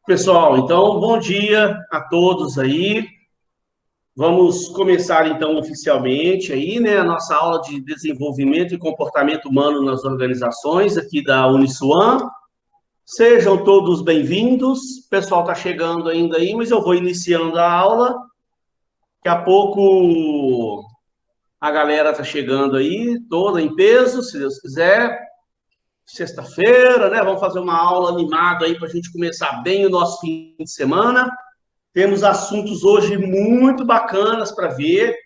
Pessoal, então, bom dia a todos aí. Vamos começar, então, oficialmente aí, né, a nossa aula de desenvolvimento e comportamento humano nas organizações aqui da Uniswan. Sejam todos bem-vindos. O pessoal está chegando ainda aí, mas eu vou iniciando a aula. Daqui a pouco a galera está chegando aí, toda em peso, se Deus quiser. Sexta-feira, né? Vamos fazer uma aula animada aí para a gente começar bem o nosso fim de semana. Temos assuntos hoje muito bacanas para ver,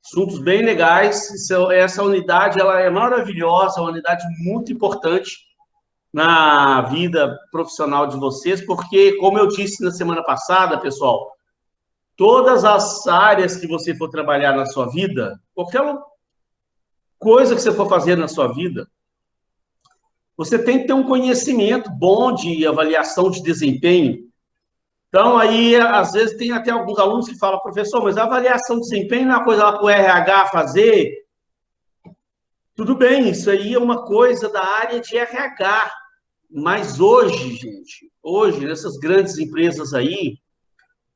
assuntos bem legais. Essa unidade ela é maravilhosa, uma unidade muito importante na vida profissional de vocês, porque, como eu disse na semana passada, pessoal, todas as áreas que você for trabalhar na sua vida, qualquer coisa que você for fazer na sua vida, você tem que ter um conhecimento bom de avaliação de desempenho. Então, aí, às vezes, tem até alguns alunos que falam, professor, mas a avaliação de desempenho não é uma coisa lá para o RH fazer? Tudo bem, isso aí é uma coisa da área de RH. Mas hoje, gente, hoje, nessas grandes empresas aí,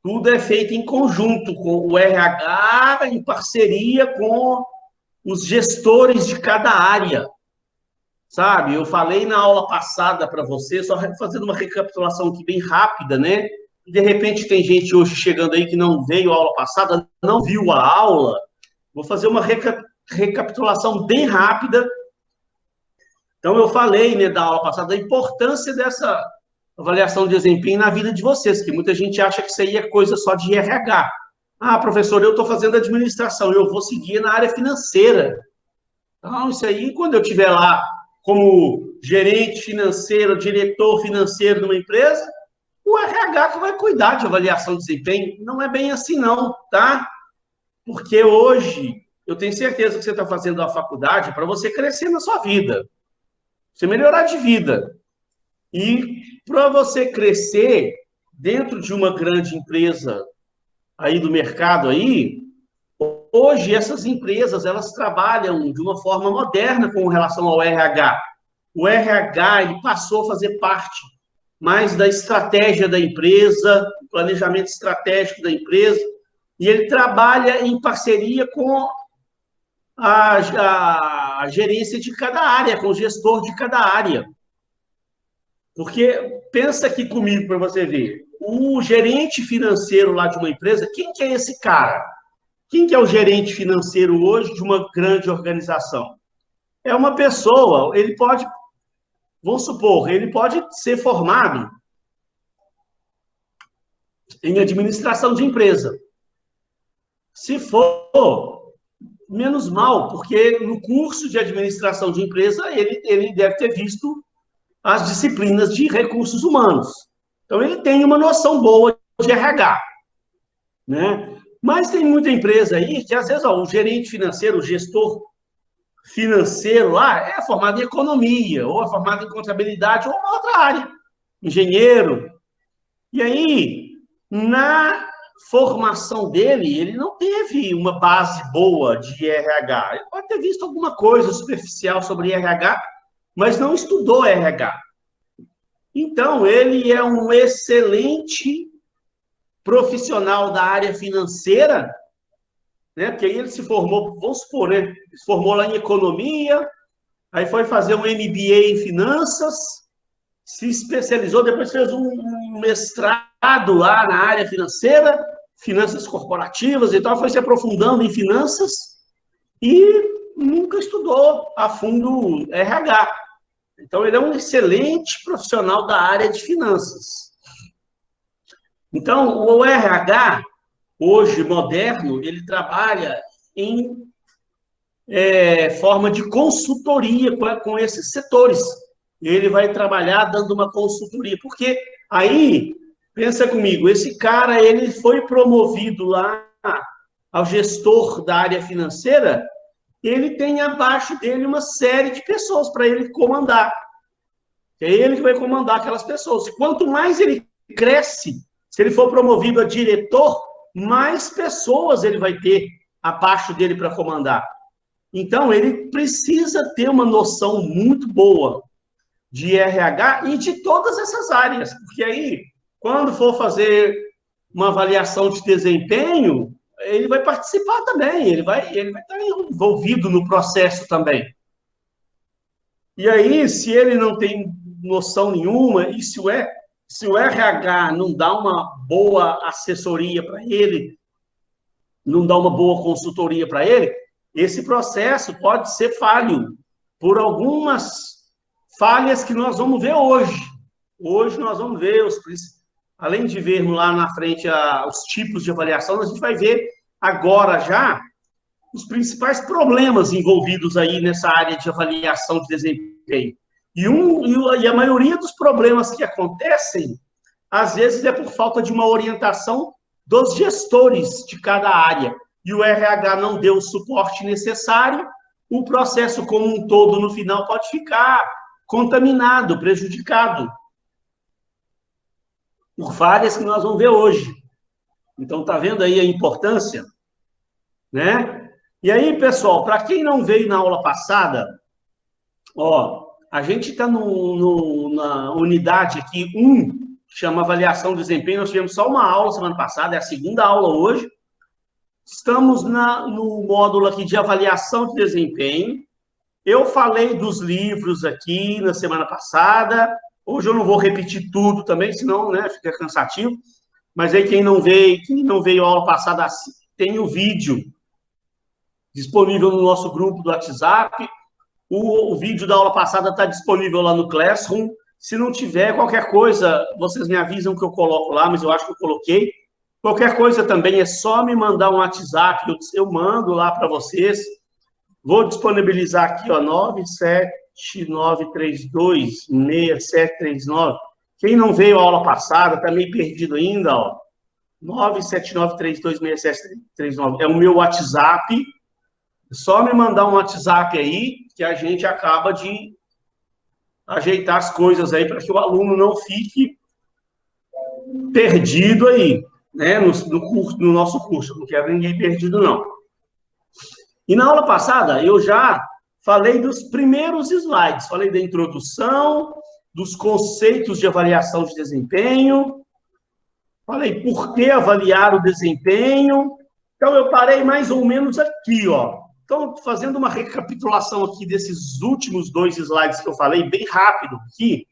tudo é feito em conjunto com o RH, em parceria com os gestores de cada área. Sabe? Eu falei na aula passada para você, só fazendo uma recapitulação aqui bem rápida, né? De repente tem gente hoje chegando aí que não veio a aula passada, não viu a aula. Vou fazer uma recapitulação bem rápida. Então, eu falei, né, da aula passada, da importância dessa avaliação de desempenho na vida de vocês, que muita gente acha que isso aí é coisa só de RH. Ah, professor, eu estou fazendo administração, eu vou seguir na área financeira. Então, isso aí, quando eu estiver lá como gerente financeiro, diretor financeiro de uma empresa, o RH que vai cuidar de avaliação de desempenho. Não é bem assim, não, tá? Porque hoje, eu tenho certeza que você está fazendo a faculdade para você crescer na sua vida, você melhorar de vida. E para você crescer dentro de uma grande empresa aí do mercado aí, hoje essas empresas, elas trabalham de uma forma moderna com relação ao RH. O RH, ele passou a fazer parte mais da estratégia da empresa, planejamento estratégico da empresa, e ele trabalha em parceria com a gerência de cada área, com o gestor de cada área. Porque, pensa aqui comigo para você ver, o gerente financeiro lá de uma empresa, quem que é esse cara? Quem que é o gerente financeiro hoje de uma grande organização? É uma pessoa, ele pode, vamos supor, ele pode ser formado em administração de empresa. Se for, menos mal, porque no curso de administração de empresa, ele deve ter visto as disciplinas de recursos humanos. Então, ele tem uma noção boa de RH, né? Mas tem muita empresa aí que, às vezes, o gerente financeiro, o gestor financeiro lá é formado em economia, ou é formado em contabilidade, ou uma outra área, engenheiro. E aí, na formação dele, ele não teve uma base boa de RH. Ele pode ter visto alguma coisa superficial sobre RH, mas não estudou RH. Então, ele é um excelente profissional da área financeira, né? Porque aí ele se formou, vamos supor, né? Se formou lá em economia, aí foi fazer um MBA em finanças, se especializou, depois fez um mestrado lá na área financeira, finanças corporativas e tal, foi se aprofundando em finanças e nunca estudou a fundo RH. Então, ele é um excelente profissional da área de finanças. Então, o RH, hoje, moderno, ele trabalha em forma de consultoria com esses setores. Ele vai trabalhar dando uma consultoria, porque aí, pensa comigo, esse cara, ele foi promovido lá ao gestor da área financeira, ele tem abaixo dele uma série de pessoas para ele comandar. É ele que vai comandar aquelas pessoas. E quanto mais ele cresce, se ele for promovido a diretor, mais pessoas ele vai ter abaixo dele para comandar. Então, ele precisa ter uma noção muito boa de RH e de todas essas áreas, porque aí, quando for fazer uma avaliação de desempenho, ele vai participar também, ele vai estar envolvido no processo também. E aí, se ele não tem noção nenhuma, e se o RH não dá uma boa assessoria para ele, não dá uma boa consultoria para ele, esse processo pode ser falho por algumas falhas que nós vamos ver hoje. Hoje nós vamos ver, além de vermos lá na frente os tipos de avaliação, a gente vai ver agora já os principais problemas envolvidos aí nessa área de avaliação de desempenho. E a maioria dos problemas que acontecem, às vezes, é por falta de uma orientação dos gestores de cada área. E o RH não deu o suporte necessário, o processo como um todo, no final, pode ficar contaminado, prejudicado por falhas que nós vamos ver hoje. Então, está vendo aí a importância, né? E aí, pessoal, para quem não veio na aula passada, a gente está na unidade aqui 1, que chama avaliação de desempenho. Nós tivemos só uma aula semana passada, é a segunda aula hoje. Estamos no módulo aqui de avaliação de desempenho. Eu falei dos livros aqui na semana passada. Hoje eu não vou repetir tudo também, senão, né, fica cansativo. Mas aí quem não veio a aula passada, tem o vídeo disponível no nosso grupo do WhatsApp. O vídeo da aula passada está disponível lá no Classroom. Se não tiver, qualquer coisa, vocês me avisam que eu coloco lá, mas eu acho que eu coloquei. Qualquer coisa também é só me mandar um WhatsApp, eu mando lá para vocês. Vou disponibilizar aqui, 979326739. Quem não veio à aula passada, está meio perdido ainda, 979326739. É o meu WhatsApp. É só me mandar um WhatsApp aí, que a gente acaba de ajeitar as coisas aí para que o aluno não fique perdido aí, né, no nosso curso. Não quero ninguém perdido, não. E na aula passada, eu já falei dos primeiros slides. Falei da introdução, dos conceitos de avaliação de desempenho. Falei por que avaliar o desempenho. Então, eu parei mais ou menos aqui, Então, fazendo uma recapitulação aqui desses últimos 2 slides que eu falei, bem rápido aqui,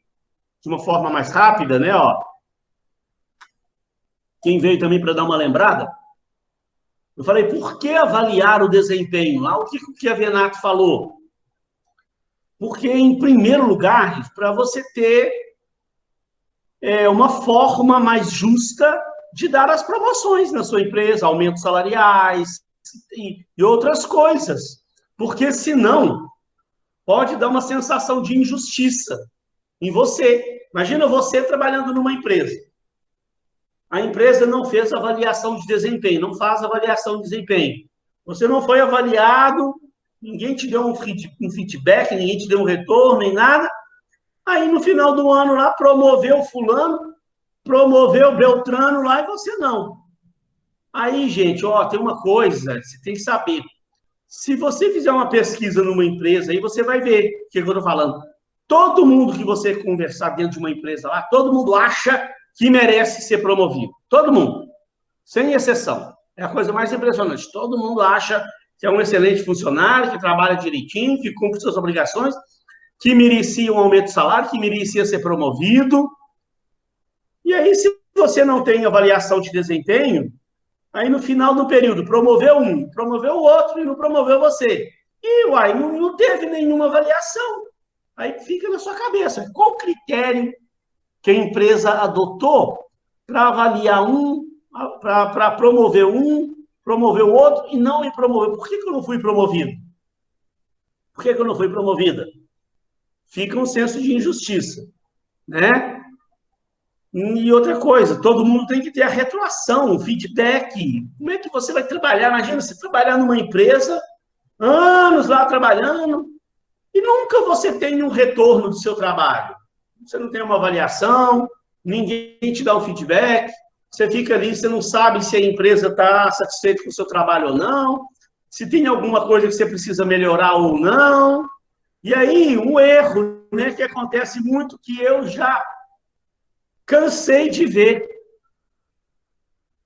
de uma forma mais rápida, né, Quem veio também para dar uma lembrada, eu falei, por que avaliar o desempenho? Lá, o que a Venato falou? Porque, em primeiro lugar, para você ter uma forma mais justa de dar as promoções na sua empresa, aumentos salariais e outras coisas. Porque, senão, pode dar uma sensação de injustiça em você. Imagina você trabalhando numa empresa. A empresa não fez avaliação de desempenho, não faz avaliação de desempenho. Você não foi avaliado, ninguém te deu um feedback, ninguém te deu um retorno, nem nada. Aí, no final do ano, lá, promoveu fulano, promoveu Beltrano lá, e você não. Aí, gente, tem uma coisa, você tem que saber. Se você fizer uma pesquisa numa empresa, aí você vai ver o que eu estou falando. Todo mundo que você conversar dentro de uma empresa lá, todo mundo acha que merece ser promovido. Todo mundo. Sem exceção. É a coisa mais impressionante. Todo mundo acha que é um excelente funcionário, que trabalha direitinho, que cumpre suas obrigações, que merecia um aumento de salário, que merecia ser promovido. E aí, se você não tem avaliação de desempenho, aí no final do período, promoveu um, promoveu o outro e não promoveu você. E, não teve nenhuma avaliação. Aí fica na sua cabeça. Qual o critério que a empresa adotou para avaliar para promover promover o outro e não me promover? Por que eu não fui promovido? Por que eu não fui promovida? Fica um senso de injustiça, né? E outra coisa, todo mundo tem que ter a retroação, o feedback. Como é que você vai trabalhar? Imagina você trabalhar numa empresa, anos lá trabalhando, e nunca você tem um retorno do seu trabalho. Você não tem uma avaliação, ninguém te dá um feedback, você fica ali, você não sabe se a empresa está satisfeita com o seu trabalho ou não, se tem alguma coisa que você precisa melhorar ou não. E aí, um erro né, que acontece muito, que eu já cansei de ver.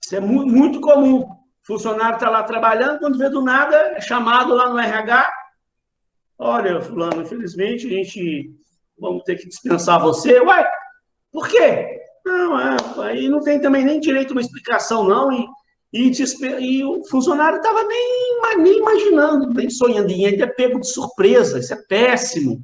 Isso é muito comum. O funcionário está lá trabalhando, quando vê do nada, é chamado lá no RH. Olha, fulano, infelizmente, a gente vamos ter que dispensar você. Ué, por quê? Não, aí não tem também nem direito a uma explicação, não. E o funcionário estava nem imaginando, nem sonhando, e ainda é pego de surpresa. Isso é péssimo.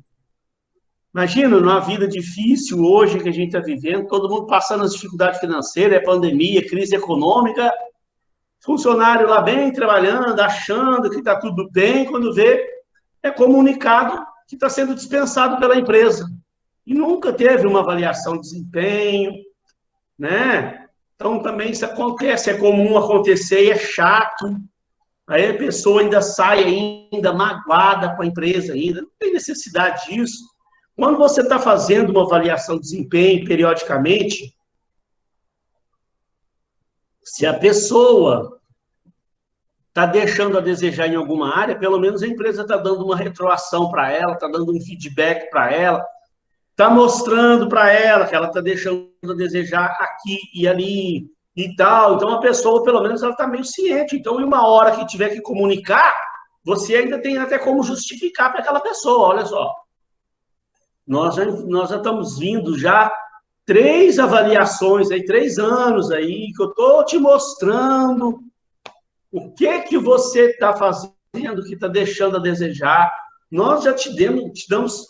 Imagina, numa vida difícil hoje que a gente está vivendo, todo mundo passando as dificuldades financeiras, é pandemia, crise econômica, funcionário lá bem trabalhando, achando que está tudo bem, quando vê, é comunicado que está sendo dispensado pela empresa. E nunca teve uma avaliação de desempenho, né? Então, também isso acontece, é comum acontecer e é chato. Aí a pessoa ainda sai ainda magoada com a empresa ainda. Não tem necessidade disso. Quando você está fazendo uma avaliação de desempenho periodicamente, se a pessoa está deixando a desejar em alguma área, pelo menos a empresa está dando uma retroação para ela, está dando um feedback para ela, está mostrando para ela que ela está deixando a desejar aqui e ali e tal. Então, a pessoa, pelo menos, ela está meio ciente. Então, em uma hora que tiver que comunicar, você ainda tem até como justificar para aquela pessoa. Olha só, nós já estamos vindo já 3 avaliações, aí, 3 anos aí, que eu estou te mostrando o que você está fazendo que está deixando a desejar. Nós já te damos,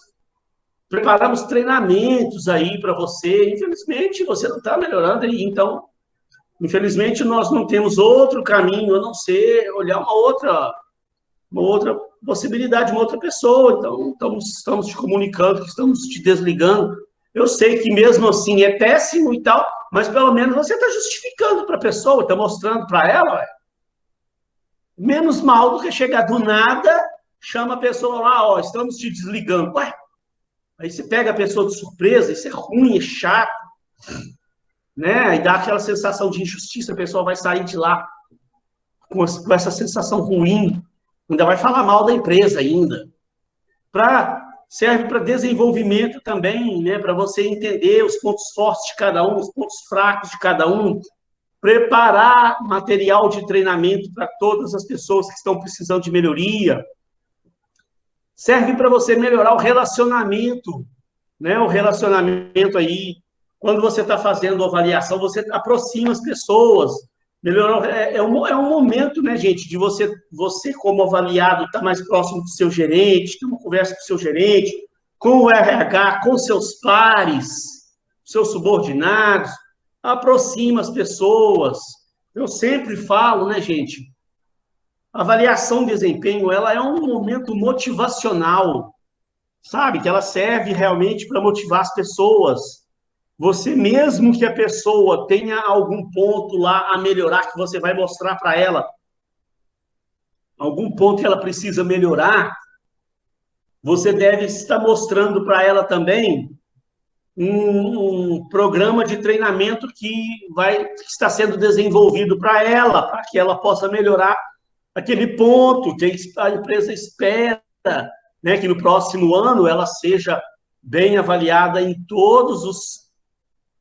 preparamos treinamentos aí para você. Infelizmente, você não está melhorando, então, infelizmente, nós não temos outro caminho a não ser olhar uma outra possibilidade, uma outra pessoa. Então, estamos te comunicando, que estamos te desligando. Eu sei que mesmo assim é péssimo e tal, mas pelo menos você está justificando para a pessoa, está mostrando para ela. Ué. Menos mal do que chegar do nada, chama a pessoa lá, ó, estamos te desligando. Ué, aí você pega a pessoa de surpresa, isso é ruim, é chato, né? Aí dá aquela sensação de injustiça, a pessoa vai sair de lá com essa sensação ruim, ainda vai falar mal da empresa ainda. Serve para desenvolvimento também, né? Para você entender os pontos fortes de cada um, os pontos fracos de cada um, preparar material de treinamento para todas as pessoas que estão precisando de melhoria. Serve para você melhorar o relacionamento, né? O relacionamento aí, quando você está fazendo a avaliação, você aproxima as pessoas. Melhorar, é um momento, né, gente, de você como avaliado, estar mais próximo do seu gerente, ter uma conversa com o seu gerente, com o RH, com seus pares, seus subordinados, aproxima as pessoas. Eu sempre falo, né, gente, a avaliação de desempenho, ela é um momento motivacional, sabe? Que ela serve realmente para motivar as pessoas. Você, mesmo que a pessoa tenha algum ponto lá a melhorar, que você vai mostrar para ela, algum ponto que ela precisa melhorar, você deve estar mostrando para ela também um programa de treinamento que está sendo desenvolvido para ela, para que ela possa melhorar aquele ponto que a empresa espera, né, que no próximo ano ela seja bem avaliada em todos os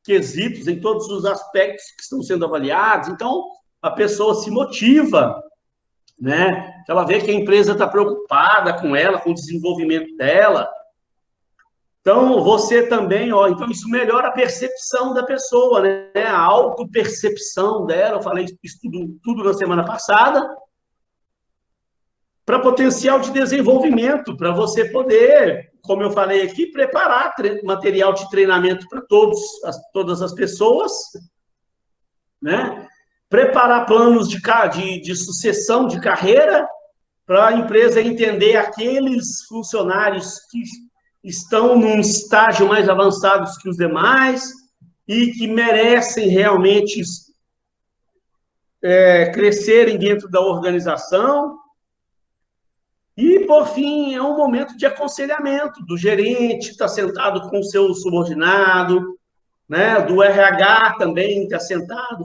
quesitos, em todos os aspectos que estão sendo avaliados. Então, a pessoa se motiva, né? Ela vê que a empresa está preocupada com ela, com o desenvolvimento dela. Então, você também, ó, então isso melhora a percepção da pessoa, né? A autopercepção dela. Eu falei isso tudo na semana passada. Para potencial de desenvolvimento, para você poder, como eu falei aqui, preparar material de treinamento para todas as pessoas, né? Preparar planos de sucessão de carreira, para a empresa entender aqueles funcionários que estão num estágio mais avançado que os demais e que merecem realmente crescerem dentro da organização. E, por fim, é um momento de aconselhamento do gerente, que está sentado com o seu subordinado, né? Do RH também, está sentado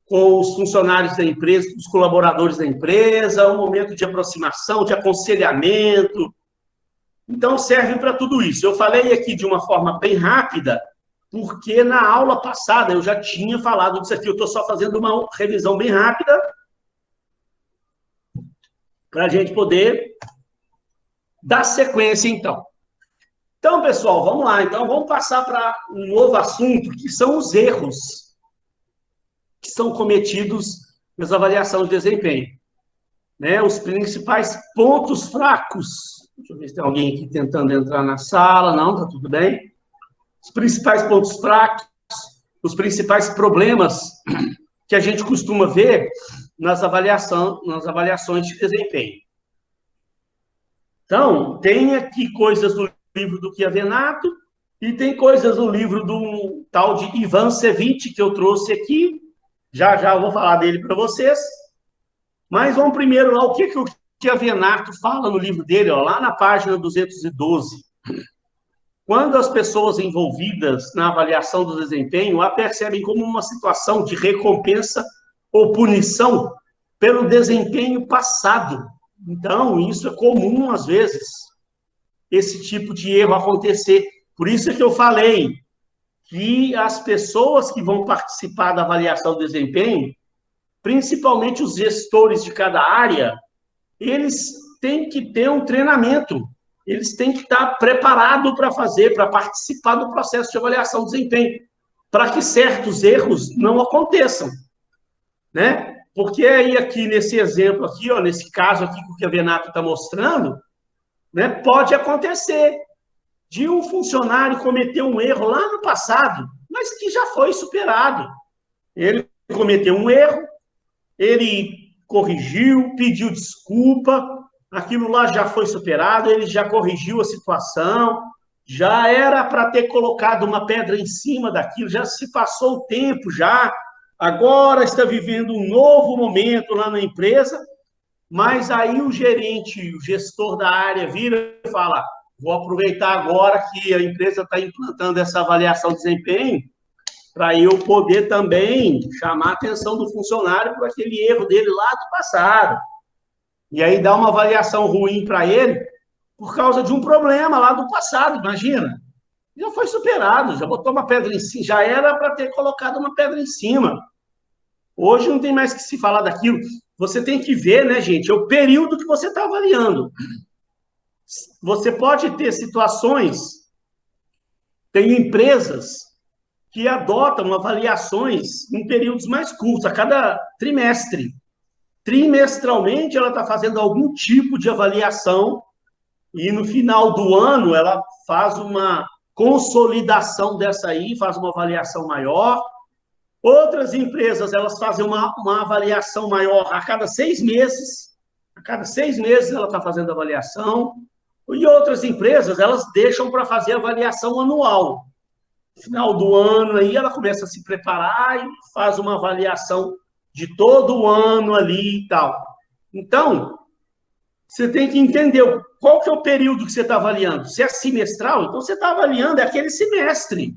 com os funcionários da empresa, com os colaboradores da empresa, um momento de aproximação, de aconselhamento, Então, serve para tudo isso. Eu falei aqui de uma forma bem rápida, porque na aula passada eu já tinha falado disso aqui. Eu estou só fazendo uma revisão bem rápida para a gente poder dar sequência, então. Então, pessoal, vamos lá. Então, vamos passar para um novo assunto, que são os erros que são cometidos nas avaliações de desempenho. Né? Os principais pontos fracos. Deixa eu ver se tem alguém aqui tentando entrar na sala. Não, tá tudo bem. Os principais pontos fracos, os principais problemas que a gente costuma ver nas avaliações de desempenho. Então, tem aqui coisas do livro do Chiavenato e tem coisas do livro do tal de Ivan Ceviche, que eu trouxe aqui. Já eu vou falar dele para vocês. Mas vamos primeiro lá, o que o Chiavenato fala no livro dele, ó, lá na página 212. Quando as pessoas envolvidas na avaliação do desempenho a percebem como uma situação de recompensa ou punição pelo desempenho passado. Então, isso é comum, às vezes, esse tipo de erro acontecer. Por isso é que eu falei que as pessoas que vão participar da avaliação do desempenho, principalmente os gestores de cada área, eles têm que ter um treinamento, eles têm que estar preparados para participar do processo de avaliação do desempenho, para que certos erros não aconteçam, né? Porque aí aqui, nesse exemplo aqui, ó, nesse caso aqui que o Chiavenato está mostrando, né, pode acontecer de um funcionário cometer um erro lá no passado, mas que já foi superado. Ele cometeu um erro, ele corrigiu, pediu desculpa, aquilo lá já foi superado, ele já corrigiu a situação, já era para ter colocado uma pedra em cima daquilo, já se passou o tempo, já, agora está vivendo um novo momento lá na empresa, mas aí o gerente, o gestor da área vira e fala, vou aproveitar agora que a empresa está implantando essa avaliação de desempenho, para eu poder também chamar a atenção do funcionário por aquele erro dele lá do passado. E aí dá uma avaliação ruim para ele por causa de um problema lá do passado, imagina. Já foi superado, já botou uma pedra em cima, já era para ter colocado uma pedra em cima. Hoje não tem mais que se falar daquilo. Você tem que ver, né, gente, é o período que você está avaliando. Você pode ter situações, tem empresas que adotam avaliações em períodos mais curtos, a cada trimestre. Trimestralmente, ela está fazendo algum tipo de avaliação e no final do ano ela faz uma consolidação dessa aí, faz uma avaliação maior. Outras empresas, elas fazem uma avaliação maior a cada 6 meses. A cada 6 meses ela está fazendo avaliação. E outras empresas, elas deixam para fazer avaliação anual. No final do ano, aí ela começa a se preparar e faz uma avaliação de todo o ano ali e tal. Então, você tem que entender qual que é o período que você está avaliando. Se é semestral, então você está avaliando aquele semestre.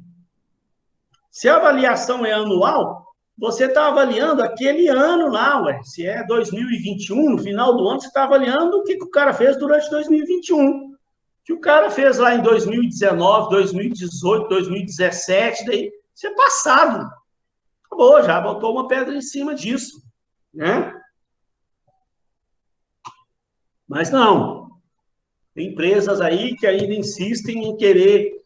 Se a avaliação é anual, você está avaliando aquele ano lá, ué. Se é 2021, no final do ano, você está avaliando o que o cara fez durante 2021. O que o cara fez lá em 2019, 2018, 2017, daí, isso é passado. Acabou, já botou uma pedra em cima disso, né? Mas não. Tem empresas aí que ainda insistem em querer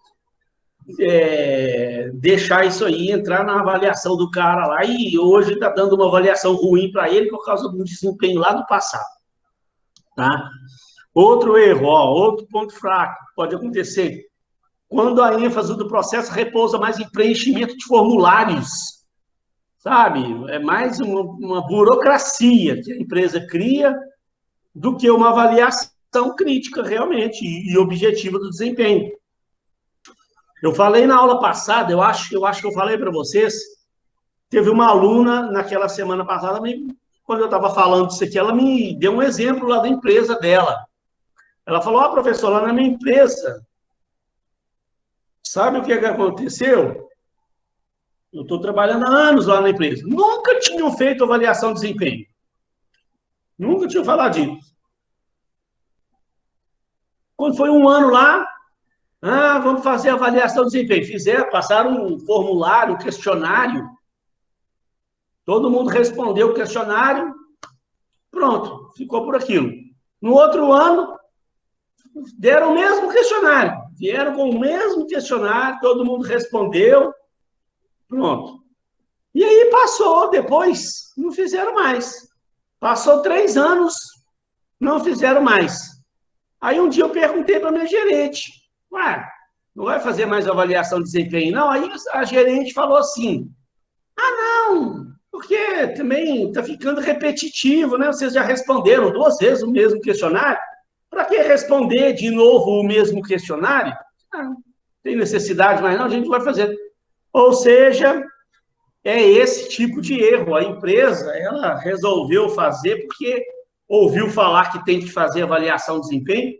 deixar isso aí entrar na avaliação do cara lá e hoje está dando uma avaliação ruim para ele por causa do desempenho lá do passado. Tá? Outro erro, ó, outro ponto fraco pode acontecer. Quando a ênfase do processo repousa mais em preenchimento de formulários, sabe? É mais uma burocracia que a empresa cria do que uma avaliação crítica realmente e objetiva do desempenho. Eu falei na aula passada, eu acho que eu falei para vocês, teve uma aluna naquela semana passada, quando eu estava falando disso aqui, ela me deu um exemplo lá da empresa dela. Ela falou, professor, lá na minha empresa, sabe o que aconteceu? Eu estou trabalhando há anos lá na empresa. Nunca tinham feito avaliação de desempenho. Nunca tinham falado disso. Quando foi um ano lá, vamos fazer avaliação de desempenho. Passaram um formulário, um questionário. Todo mundo respondeu o questionário. Pronto, ficou por aquilo. No outro ano, deram o mesmo questionário. Vieram com o mesmo questionário, todo mundo respondeu. Pronto. E aí passou, depois não fizeram mais. Passou 3 anos, não fizeram mais. Aí um dia eu perguntei para a minha gerente, não vai fazer mais avaliação de desempenho, não? Aí a gerente falou assim, não, porque também está ficando repetitivo, né? Vocês já responderam 2 vezes o mesmo questionário, para que responder de novo o mesmo questionário? Não tem necessidade mais não, a gente vai fazer. Ou seja, é esse tipo de erro. A empresa, ela resolveu fazer porque ouviu falar que tem que fazer avaliação de desempenho,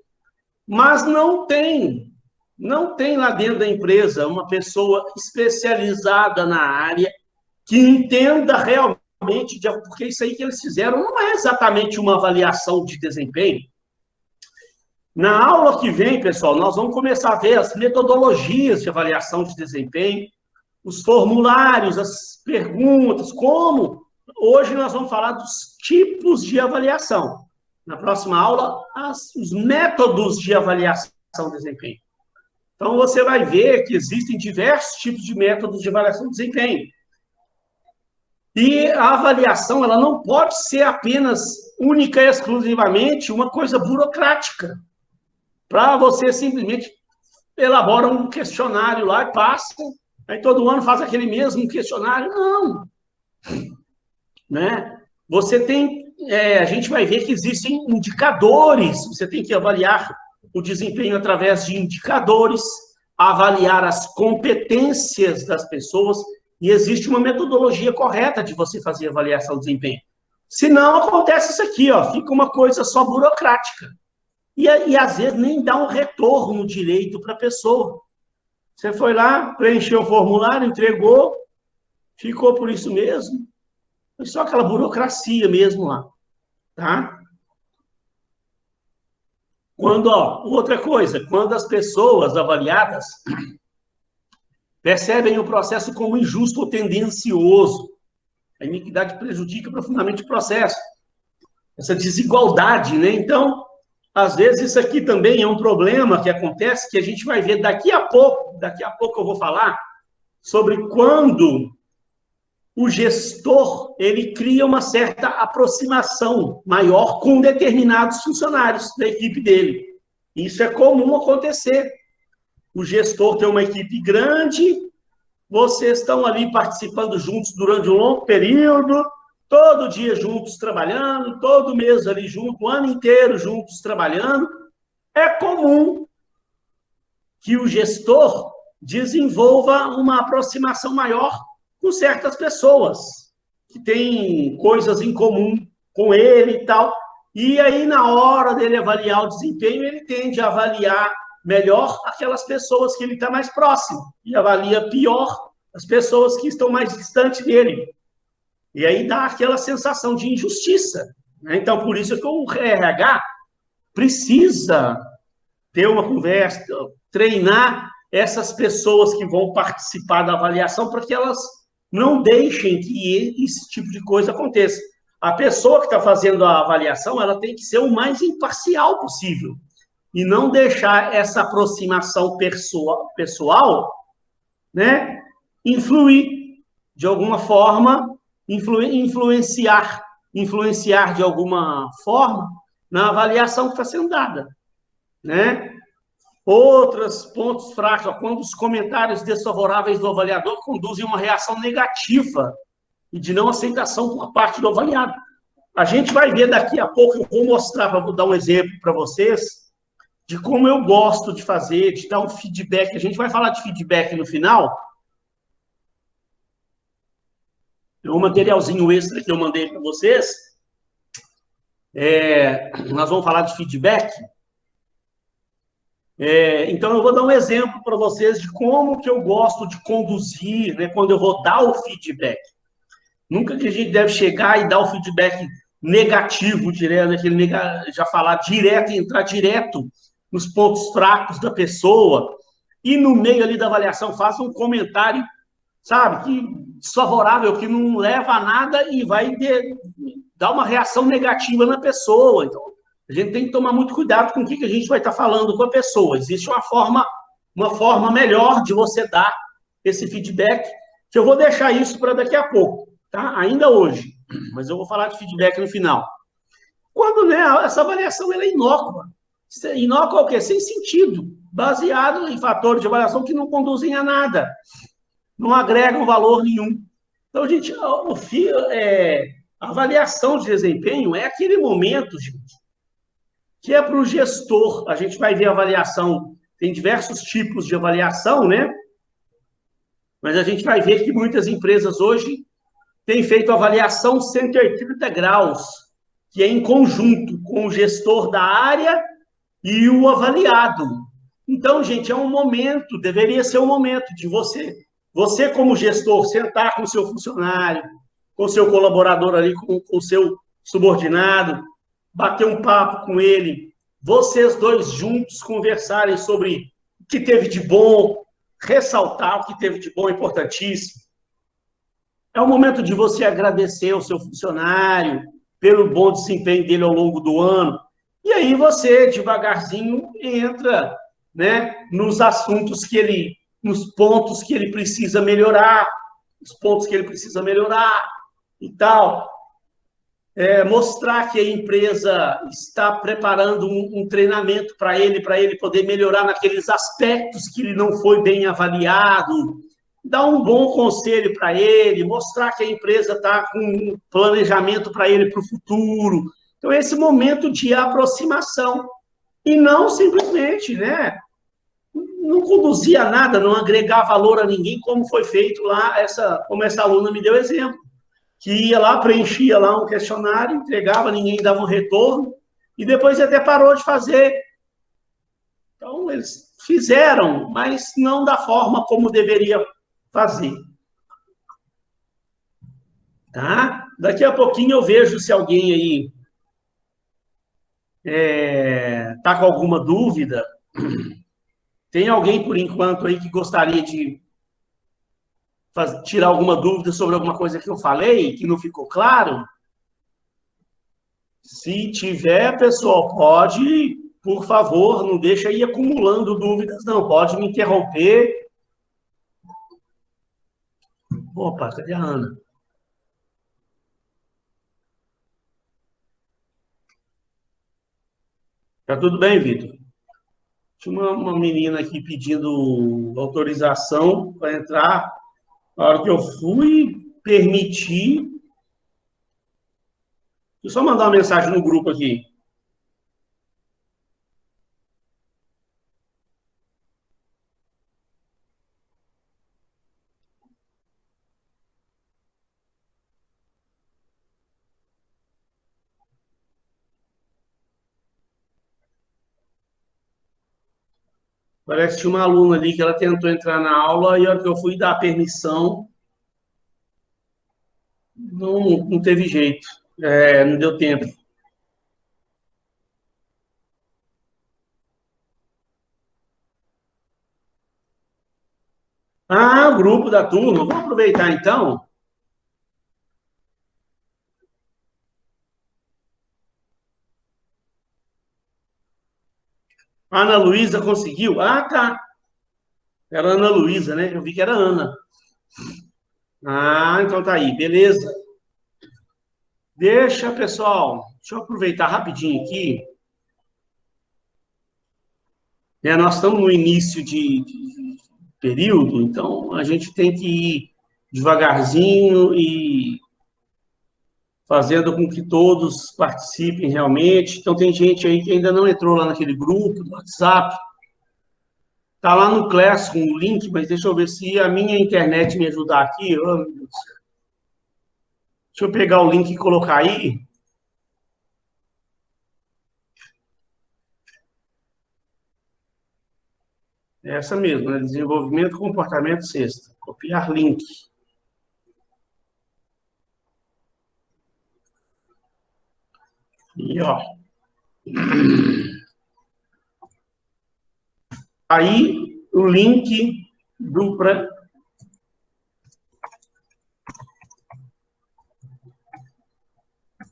mas não tem lá dentro da empresa uma pessoa especializada na área que entenda realmente, porque isso aí que eles fizeram não é exatamente uma avaliação de desempenho. Na aula que vem, pessoal, nós vamos começar a ver as metodologias de avaliação de desempenho, os formulários, as perguntas, como. Hoje nós vamos falar dos tipos de avaliação. Na próxima aula, os métodos de avaliação de desempenho. Então, você vai ver que existem diversos tipos de métodos de avaliação de desempenho. E a avaliação, ela não pode ser apenas, única e exclusivamente, uma coisa burocrática, para você simplesmente elaborar um questionário lá e passa, aí todo ano faz aquele mesmo questionário. Não. Né? Você tem, a gente vai ver que existem indicadores, você tem que avaliar o desempenho através de indicadores, avaliar as competências das pessoas, e existe uma metodologia correta de você fazer avaliação de desempenho. Senão, acontece isso aqui, fica uma coisa só burocrática. E às vezes nem dá um retorno direito para a pessoa. Você foi lá, preencheu o formulário, entregou, ficou por isso mesmo. Foi só aquela burocracia mesmo lá, tá? Outra coisa, quando as pessoas avaliadas percebem o processo como injusto ou tendencioso, a iniquidade prejudica profundamente o processo, essa desigualdade, né? Então, às vezes isso aqui também é um problema que acontece, que a gente vai ver daqui a pouco eu vou falar sobre quando o gestor, ele cria uma certa aproximação maior com determinados funcionários da equipe dele. Isso é comum acontecer. O gestor tem uma equipe grande, vocês estão ali participando juntos durante um longo período, todo dia juntos trabalhando, todo mês ali junto, o ano inteiro juntos trabalhando. É comum que o gestor desenvolva uma aproximação maior com certas pessoas que têm coisas em comum com ele e tal. E aí, na hora dele avaliar o desempenho, ele tende a avaliar melhor aquelas pessoas que ele está mais próximo e avalia pior as pessoas que estão mais distantes dele. E aí dá aquela sensação de injustiça, né? Então, por isso que o RH precisa ter uma conversa, treinar essas pessoas que vão participar da avaliação para que elas não deixem que esse tipo de coisa aconteça. A pessoa que está fazendo a avaliação, ela tem que ser o mais imparcial possível e não deixar essa aproximação pessoal, né, influir de alguma forma, influenciar de alguma forma na avaliação que está sendo dada, né? Outros pontos fracos, quando os comentários desfavoráveis do avaliador conduzem a uma reação negativa e de não aceitação por parte do avaliado. A gente vai ver daqui a pouco, eu vou mostrar, vou dar um exemplo para vocês, de como eu gosto de fazer, de dar um feedback. A gente vai falar de feedback no final. Tem um materialzinho extra que eu mandei para vocês. Nós vamos falar de feedback. Então, eu vou dar um exemplo para vocês de como que eu gosto de conduzir, né, quando eu vou dar o feedback. Nunca que a gente deve chegar e dar o feedback negativo, direto, já falar direto, entrar direto nos pontos fracos da pessoa, e no meio ali da avaliação faz um comentário, sabe, que desfavorável, que não leva a nada e vai dar uma reação negativa na pessoa. Então, a gente tem que tomar muito cuidado com o que a gente vai estar falando com a pessoa. Existe uma forma melhor de você dar esse feedback, que eu vou deixar isso para daqui a pouco, tá? Ainda hoje, mas eu vou falar de feedback no final. Quando, né, essa avaliação ela é inócua. Inócua é o quê? Sem sentido, baseado em fatores de avaliação que não conduzem a nada, não agregam valor nenhum. Então, gente, a avaliação de desempenho é aquele momento, gente, que é para o gestor. A gente vai ver a avaliação, tem diversos tipos de avaliação, né? Mas a gente vai ver que muitas empresas hoje têm feito avaliação 180 graus, que é em conjunto com o gestor da área e o avaliado. Então, gente, é um momento, deveria ser um momento de você como gestor, sentar com o seu funcionário, com o seu colaborador ali, com o seu subordinado, bater um papo com ele, vocês dois juntos conversarem sobre o que teve de bom, ressaltar o que teve de bom, é importantíssimo. É o momento de você agradecer ao seu funcionário pelo bom desempenho dele ao longo do ano. E aí você, devagarzinho, entra, né, nos assuntos nos pontos que ele precisa melhorar, os pontos que ele precisa melhorar e tal. Mostrar que a empresa está preparando um treinamento para ele poder melhorar naqueles aspectos que ele não foi bem avaliado, dar um bom conselho para ele, mostrar que a empresa está com um planejamento para ele para o futuro. Então, esse momento de aproximação. E não simplesmente, né, não conduzir a nada, não agregar valor a ninguém, como foi feito lá, como essa aluna me deu exemplo, que ia lá, preenchia lá um questionário, entregava, ninguém dava um retorno, e depois até parou de fazer. Então, eles fizeram, mas não da forma como deveria fazer. Tá? Daqui a pouquinho eu vejo se alguém aí tá com alguma dúvida. Tem alguém, por enquanto, aí que gostaria de tirar alguma dúvida sobre alguma coisa que eu falei, que não ficou claro? Se tiver, pessoal, pode, por favor, não deixa ir acumulando dúvidas, não. Pode me interromper. Opa, cadê a Ana? Tá tudo bem, Vitor? Tinha uma menina aqui pedindo autorização para entrar. Na hora que eu fui permitir, deixa eu só mandar uma mensagem no grupo aqui. Parece que tinha uma aluna ali que ela tentou entrar na aula e a hora que eu fui dar a permissão, não teve jeito. Não deu tempo. Ah, o grupo da turma. Vamos aproveitar então. A Ana Luísa conseguiu? Ah, tá. Era Ana Luísa, né? Eu vi que era Ana. Ah, então tá aí, beleza. Deixa, pessoal. Deixa eu aproveitar rapidinho aqui. Nós estamos no início de período, então a gente tem que ir devagarzinho e fazendo com que todos participem realmente. Então, tem gente aí que ainda não entrou lá naquele grupo do WhatsApp. Está lá no Classroom o link, mas deixa eu ver se a minha internet me ajudar aqui. Oh, meu Deus do céu. Deixa eu pegar o link e colocar aí. É essa mesmo, né? Desenvolvimento, comportamento, sexta. Copiar link. E, ó. aí o link do...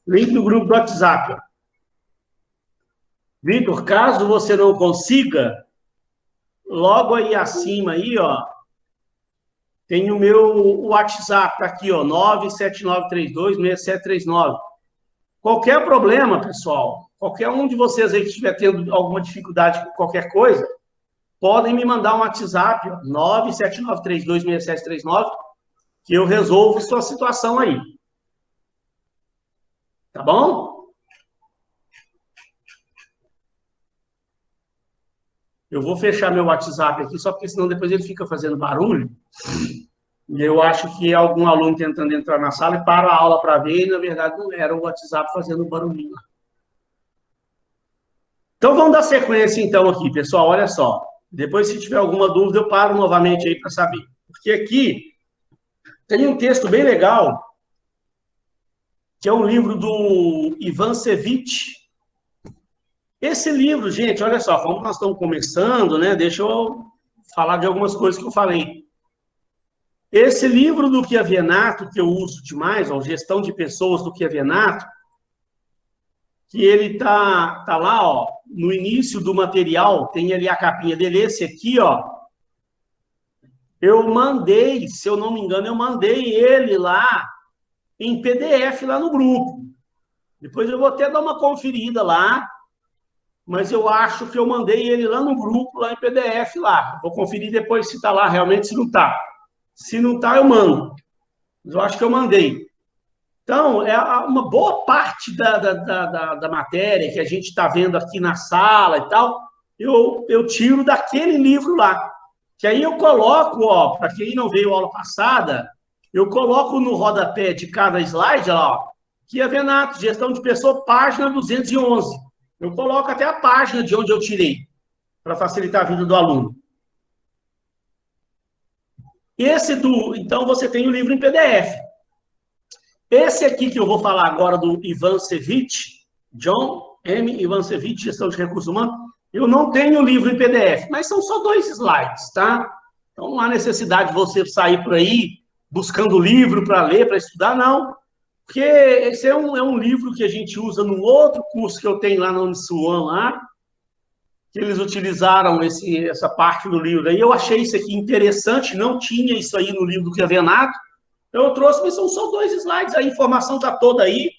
Link do grupo do WhatsApp. Vitor, caso você não consiga, logo aí acima, aí, ó, tem o meu WhatsApp, tá aqui, ó, 979326739. Qualquer problema, pessoal, qualquer um de vocês aí que estiver tendo alguma dificuldade com qualquer coisa, podem me mandar um WhatsApp, 979326739, que eu resolvo sua situação aí. Tá bom? Eu vou fechar meu WhatsApp aqui, só porque senão depois ele fica fazendo barulho. E eu acho que é algum aluno tentando entrar na sala e para a aula para ver, e na verdade não era o WhatsApp fazendo barulhinho. Então vamos dar sequência então aqui, pessoal, olha só. Depois, se tiver alguma dúvida, eu paro novamente aí para saber. Porque aqui tem um texto bem legal, que é um livro do Ivan Sevich. Esse livro, gente, olha só, como nós estamos começando, né? Deixa eu falar de algumas coisas que eu falei. Esse livro do Chiavenato, que eu uso demais, ó, Gestão de Pessoas do Chiavenato, que ele tá lá, ó, no início do material, tem ali a capinha dele, esse aqui, ó, eu mandei, se eu não me engano, eu mandei ele lá em PDF lá no grupo. Depois eu vou até dar uma conferida lá, mas eu acho que eu mandei ele lá no grupo, lá em PDF lá. Vou conferir depois se está lá realmente, se não está. Se não está, eu mando. Mas eu acho que eu mandei. Então, é uma boa parte da matéria que a gente está vendo aqui na sala e tal, eu tiro daquele livro lá. Que aí eu coloco, ó, para quem não veio a aula passada, eu coloco no rodapé de cada slide, ó, Chiavenato, Gestão de Pessoa, página 211. Eu coloco até a página de onde eu tirei, para facilitar a vida do aluno. Então, você tem o livro em PDF. Esse aqui que eu vou falar agora, do Ivan Sevich, John M. Ivan Sevich, Gestão de Recursos Humanos, eu não tenho o livro em PDF, mas são só 2 slides, tá? Então, não há necessidade de você sair por aí buscando livro para ler, para estudar, não. Porque esse é um livro que a gente usa num outro curso que eu tenho lá na Uniswan, lá, que eles utilizaram essa parte do livro. Aí eu achei isso aqui interessante, não tinha isso aí no livro do Chiavenato, então eu trouxe, mas são só 2 slides, a informação está toda aí,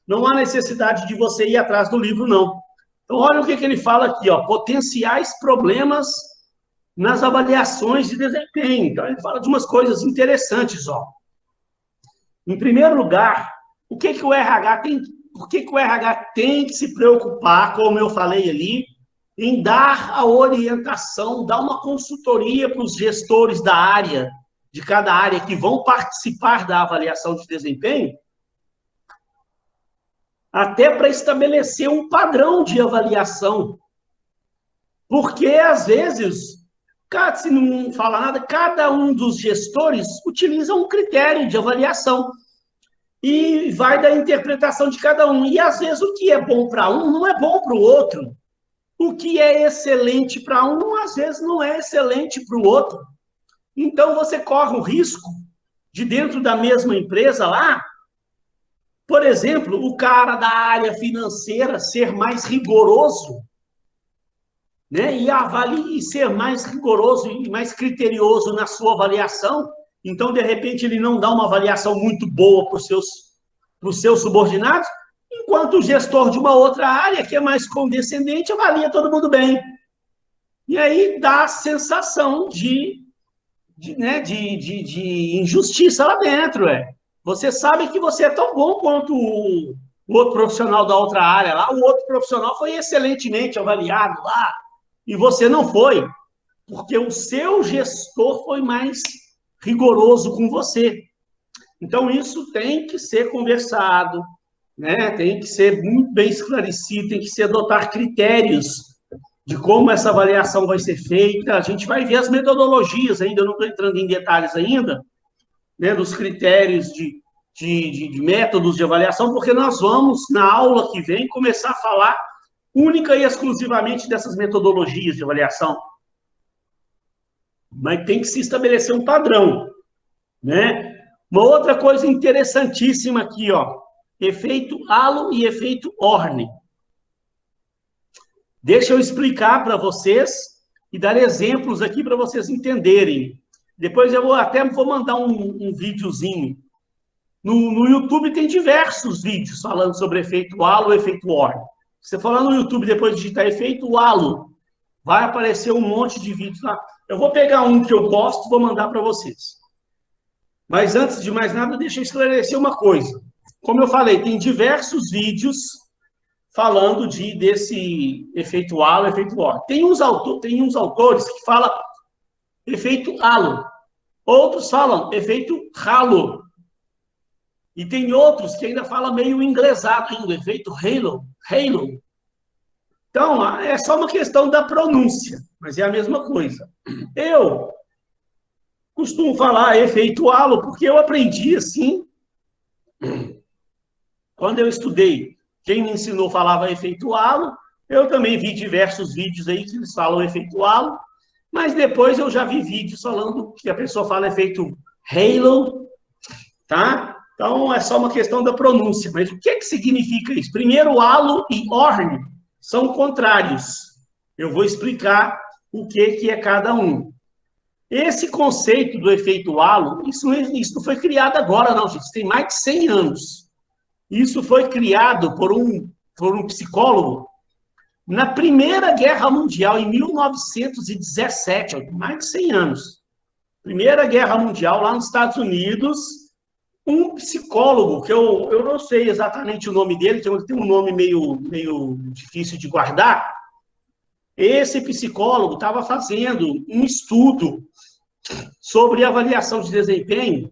não há necessidade de você ir atrás do livro, não. Então, olha o que ele fala aqui, ó, potenciais problemas nas avaliações de desempenho. Então, ele fala de umas coisas interessantes, ó. Em primeiro lugar, por que o RH tem que se preocupar, como eu falei ali, em dar a orientação, dar uma consultoria para os gestores da área, de cada área que vão participar da avaliação de desempenho, até para estabelecer um padrão de avaliação. Porque, às vezes, se não fala nada, cada um dos gestores utiliza um critério de avaliação e vai da interpretação de cada um. E, às vezes, o que é bom para um não é bom para o outro. O que é excelente para um, às vezes, não é excelente para o outro. Então, você corre o risco de, dentro da mesma empresa lá, por exemplo, o cara da área financeira ser mais rigoroso, né? E ser mais rigoroso e mais criterioso na sua avaliação. Então, de repente, ele não dá uma avaliação muito boa para os seus subordinados, enquanto o gestor de uma outra área, que é mais condescendente, avalia todo mundo bem. E aí dá a sensação de injustiça lá dentro. Você sabe que você é tão bom quanto o outro profissional da outra área lá, o outro profissional foi excelentemente avaliado lá, e você não foi, porque o seu gestor foi mais rigoroso com você. Então, isso tem que ser conversado, né? Tem que ser muito bem esclarecido, tem que se adotar critérios de como essa avaliação vai ser feita. A gente vai ver as metodologias ainda, eu não estou entrando em detalhes ainda, né, dos critérios de métodos de avaliação, porque nós vamos, na aula que vem, começar a falar única e exclusivamente dessas metodologias de avaliação. mas tem que se estabelecer um padrão, né? Uma outra coisa interessantíssima aqui, ó, efeito halo e efeito Orne. Deixa eu explicar para vocês e dar exemplos aqui para vocês entenderem. Depois eu vou mandar um videozinho. No YouTube tem diversos vídeos falando sobre efeito halo e efeito Orne. Se você for lá no YouTube, depois digitar efeito halo, vai aparecer um monte de vídeos lá. Eu vou pegar um que eu gosto e vou mandar para vocês. Mas antes de mais nada, deixa eu esclarecer uma coisa. Como eu falei, tem diversos vídeos falando desse efeito halo e efeito Orne. Tem uns autores que falam efeito halo, outros falam efeito halo. E tem outros que ainda falam meio inglesado ainda, efeito halo. Então, é só uma questão da pronúncia, mas é a mesma coisa. Eu costumo falar efeito halo porque eu aprendi assim. Quando eu estudei, quem me ensinou falava efeito halo. Eu também vi diversos vídeos aí que eles falam efeito halo, mas depois eu já vi vídeos falando que a pessoa fala efeito halo, tá? Então, é só uma questão da pronúncia. Mas o que significa isso? Primeiro, halo e Orne são contrários. Eu vou explicar o que é cada um. Esse conceito do efeito halo, isso não foi criado agora, não, gente. Isso tem mais de 100 anos. Isso foi criado por um psicólogo na Primeira Guerra Mundial, em 1917, mais de 100 anos. Primeira Guerra Mundial, lá nos Estados Unidos, um psicólogo, que eu não sei exatamente o nome dele, tem um nome meio difícil de guardar. Esse psicólogo estava fazendo um estudo sobre avaliação de desempenho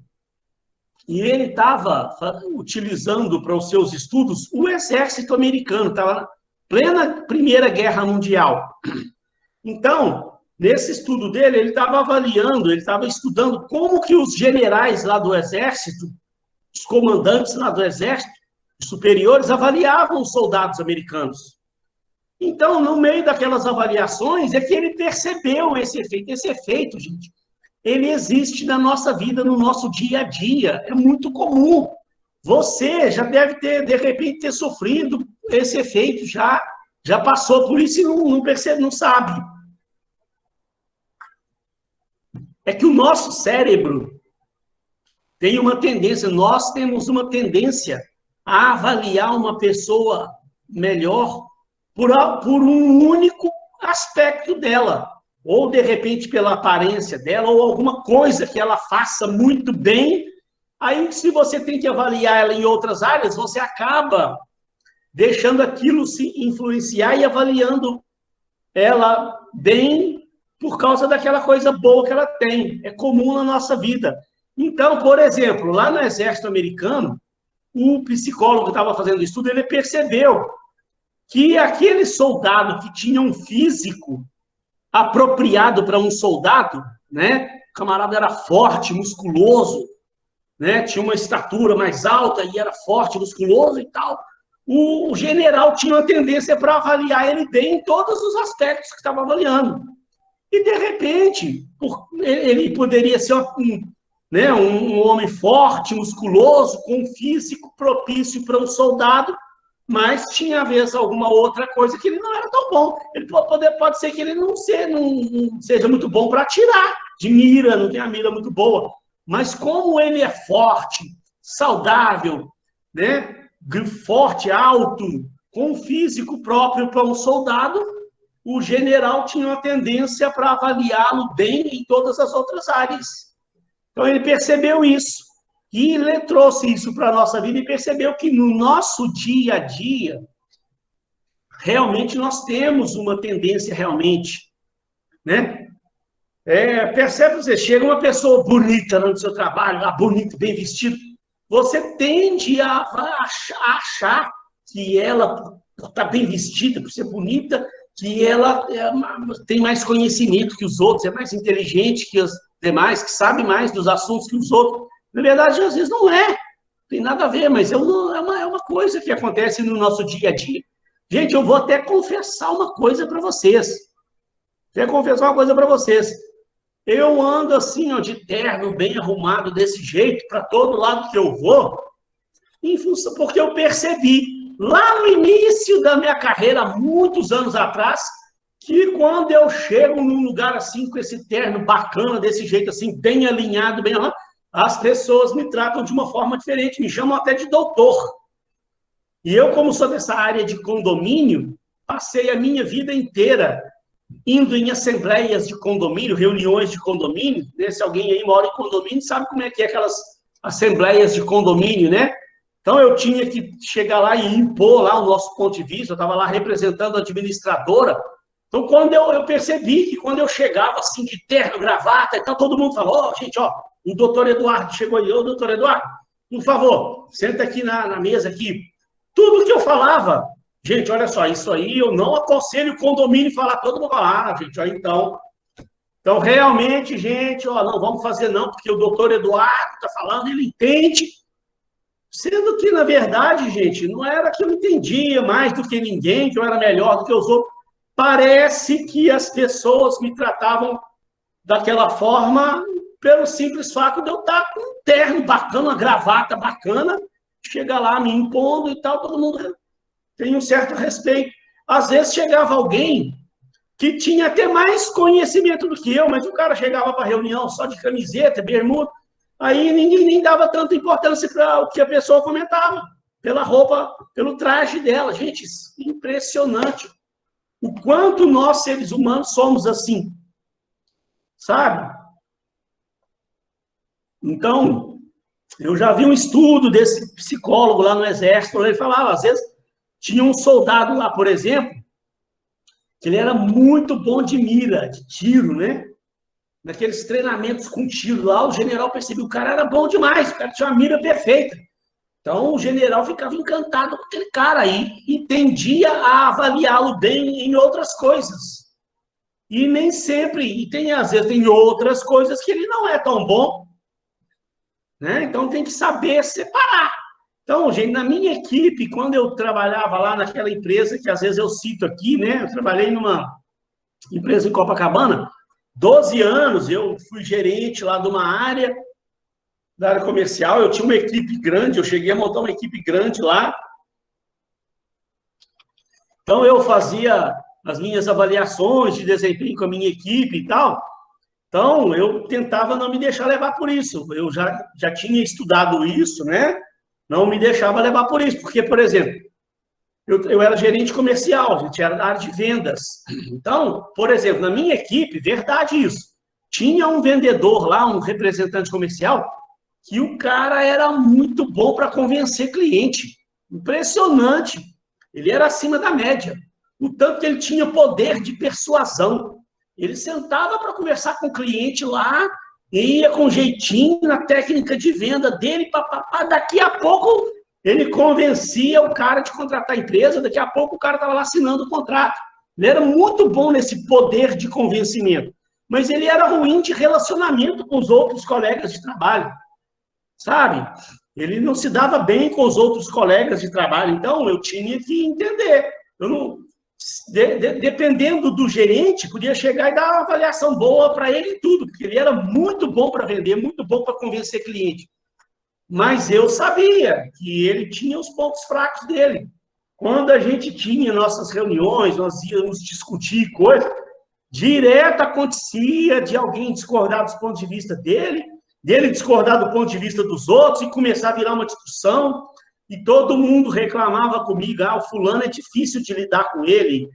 e ele estava utilizando para os seus estudos o exército americano, estava na plena Primeira Guerra Mundial. Então, nesse estudo dele, ele estava avaliando, ele estava estudando como que os generais lá do exército, os comandantes lá do exército, os superiores, avaliavam os soldados americanos. Então, no meio daquelas avaliações, é que ele percebeu esse efeito. Esse efeito, gente, ele existe na nossa vida, no nosso dia a dia. É muito comum. Você já deve ter, de repente, ter sofrido esse efeito, já passou por isso e não percebe, não sabe. É que o nosso cérebro tem uma tendência, nós temos uma tendência a avaliar uma pessoa melhor por um único aspecto dela, ou de repente pela aparência dela, ou alguma coisa que ela faça muito bem. Aí, se você tem que avaliar ela em outras áreas, você acaba deixando aquilo se influenciar e avaliando ela bem por causa daquela coisa boa que ela tem. É comum na nossa vida. Então, por exemplo, lá no exército americano, o psicólogo que estava fazendo o estudo, ele percebeu que aquele soldado que tinha um físico apropriado para um soldado, né? O camarada era forte, musculoso, né? Tinha uma estatura mais alta e era forte, musculoso e tal. O general tinha uma tendência para avaliar ele bem em todos os aspectos que estava avaliando. E, de repente, ele poderia ser um homem forte, musculoso, com um físico propício para um soldado, mas tinha, às vezes, alguma outra coisa que ele não era tão bom. Ele pode ser que ele não seja muito bom para atirar de mira, não tem a mira muito boa. Mas como ele é forte, saudável, né? Forte, alto, com um físico próprio para um soldado, o general tinha uma tendência para avaliá-lo bem em todas as outras áreas. Então, ele percebeu isso. E ele trouxe isso para a nossa vida e percebeu que no nosso dia a dia, realmente nós temos uma tendência, realmente, né? Percebe, você chega uma pessoa bonita no seu trabalho, bonita, bem vestida, você tende a achar que ela está bem vestida, por ser bonita, que ela tem mais conhecimento que os outros, é mais inteligente que os demais, que sabe mais dos assuntos que os outros. Na verdade, às vezes não tem nada a ver, mas é uma coisa que acontece no nosso dia a dia. Gente, eu vou até confessar uma coisa para vocês. eu ando assim, ó, de terno, bem arrumado, desse jeito, para todo lado que eu vou, em função, porque eu percebi, lá no início da minha carreira, muitos anos atrás, que quando eu chego num lugar assim, com esse terno bacana, desse jeito assim, bem alinhado, bem arrumado, as pessoas me tratam de uma forma diferente, me chamam até de doutor. E eu, como sou dessa área de condomínio, passei a minha vida inteira indo em assembleias de condomínio, reuniões de condomínio, né? Se alguém aí mora em condomínio, sabe como é que é aquelas assembleias de condomínio, né? Então, eu tinha que chegar lá e impor lá o nosso ponto de vista, eu estava lá representando a administradora. Então, quando eu percebi que quando eu chegava assim, de terno, gravata, então todo mundo falou, gente, ó, o doutor Eduardo chegou aí, ô, doutor Eduardo, por favor, senta aqui na mesa aqui. Tudo que eu falava, gente, olha só, isso aí eu não aconselho o condomínio falar, todo mundo falar, gente, ó, então, realmente, gente, ó, não vamos fazer não, porque o doutor Eduardo está falando, ele entende. Sendo que, na verdade, gente, não era que eu entendia mais do que ninguém, que eu era melhor do que os outros. Parece que as pessoas me tratavam daquela forma pelo simples fato de eu estar com um terno bacana, uma gravata bacana, chega lá me impondo e tal, todo mundo tem um certo respeito. Às vezes chegava alguém que tinha até mais conhecimento do que eu, mas o cara chegava para a reunião só de camiseta, bermuda, aí ninguém nem dava tanta importância para o que a pessoa comentava, pela roupa, pelo traje dela. Gente, impressionante o quanto nós, seres humanos, somos assim, sabe? Então, eu já vi um estudo desse psicólogo lá no Exército, ele falava, às vezes, tinha um soldado lá, por exemplo, que ele era muito bom de mira, de tiro, né? Naqueles treinamentos com tiro lá, o general percebeu que o cara era bom demais, o cara tinha uma mira perfeita. Então, o general ficava encantado com aquele cara aí e tendia a avaliá-lo bem em outras coisas. E nem sempre, e tem, às vezes, tem outras coisas que ele não é tão bom, né? Então, tem que saber separar. Então, gente, na minha equipe, quando eu trabalhava lá naquela empresa, que às vezes eu cito aqui, né? Eu trabalhei numa empresa em Copacabana, 12 anos, eu fui gerente lá de uma área, da área comercial, eu tinha uma equipe grande, eu cheguei a montar uma equipe grande lá. Então, eu fazia as minhas avaliações de desempenho com a minha equipe e tal. Então, eu tentava não me deixar levar por isso. Eu já tinha estudado isso, né? Não me deixava levar por isso. Porque, por exemplo, eu era gerente comercial, a gente era da área de vendas. Então, por exemplo, na minha equipe, verdade isso, tinha um vendedor lá, um representante comercial, que o cara era muito bom para convencer cliente. Impressionante. Ele era acima da média. O tanto que ele tinha poder de persuasão. Ele sentava para conversar com o cliente lá, ia com jeitinho na técnica de venda dele, papapá, daqui a pouco ele convencia o cara de contratar a empresa, daqui a pouco o cara estava lá assinando o contrato. Ele era muito bom nesse poder de convencimento, mas ele era ruim de relacionamento com os outros colegas de trabalho, sabe? Ele não se dava bem com os outros colegas de trabalho, então eu tinha que entender. Eu não, dependendo do gerente, podia chegar e dar uma avaliação boa para ele em tudo, porque ele era muito bom para vender, muito bom para convencer cliente. Mas eu sabia que ele tinha os pontos fracos dele. Quando a gente tinha nossas reuniões, nós íamos discutir coisas, direto acontecia de alguém discordar dos pontos de vista dele discordar do ponto de vista dos outros e começar a virar uma discussão, e todo mundo reclamava comigo, o fulano é difícil de lidar com ele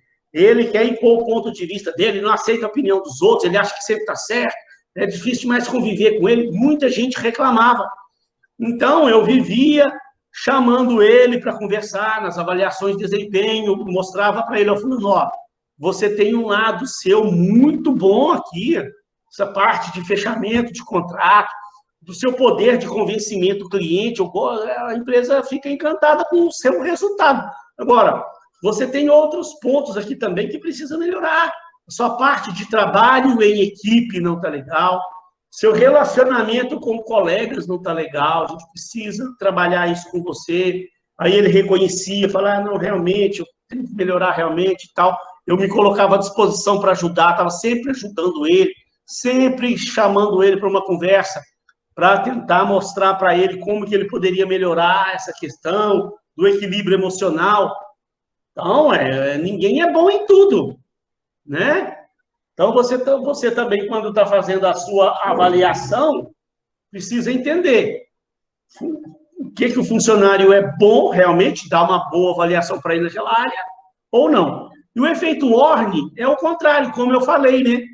quer impor o ponto de vista dele, não aceita a opinião dos outros, ele acha que sempre está certo, é difícil demais conviver com ele, muita gente reclamava. Então, eu vivia chamando ele para conversar nas avaliações de desempenho, mostrava para ele, eu falando, ó, você tem um lado seu muito bom aqui, essa parte de fechamento de contrato, do seu poder de convencimento do cliente, a empresa fica encantada com o seu resultado. Agora, você tem outros pontos aqui também que precisa melhorar. A sua parte de trabalho em equipe não está legal, seu relacionamento com colegas não está legal, a gente precisa trabalhar isso com você. Aí ele reconhecia, falava, não, realmente, eu tenho que melhorar realmente e tal. Eu me colocava à disposição para ajudar, estava sempre ajudando ele, sempre chamando ele para uma conversa, para tentar mostrar para ele como que ele poderia melhorar essa questão do equilíbrio emocional. Então, ninguém é bom em tudo, né? Então, você também, quando está fazendo a sua avaliação, precisa entender o que o funcionário é bom, realmente, dar uma boa avaliação para ele naquela área, ou não. E o efeito Orne é o contrário, como eu falei, né?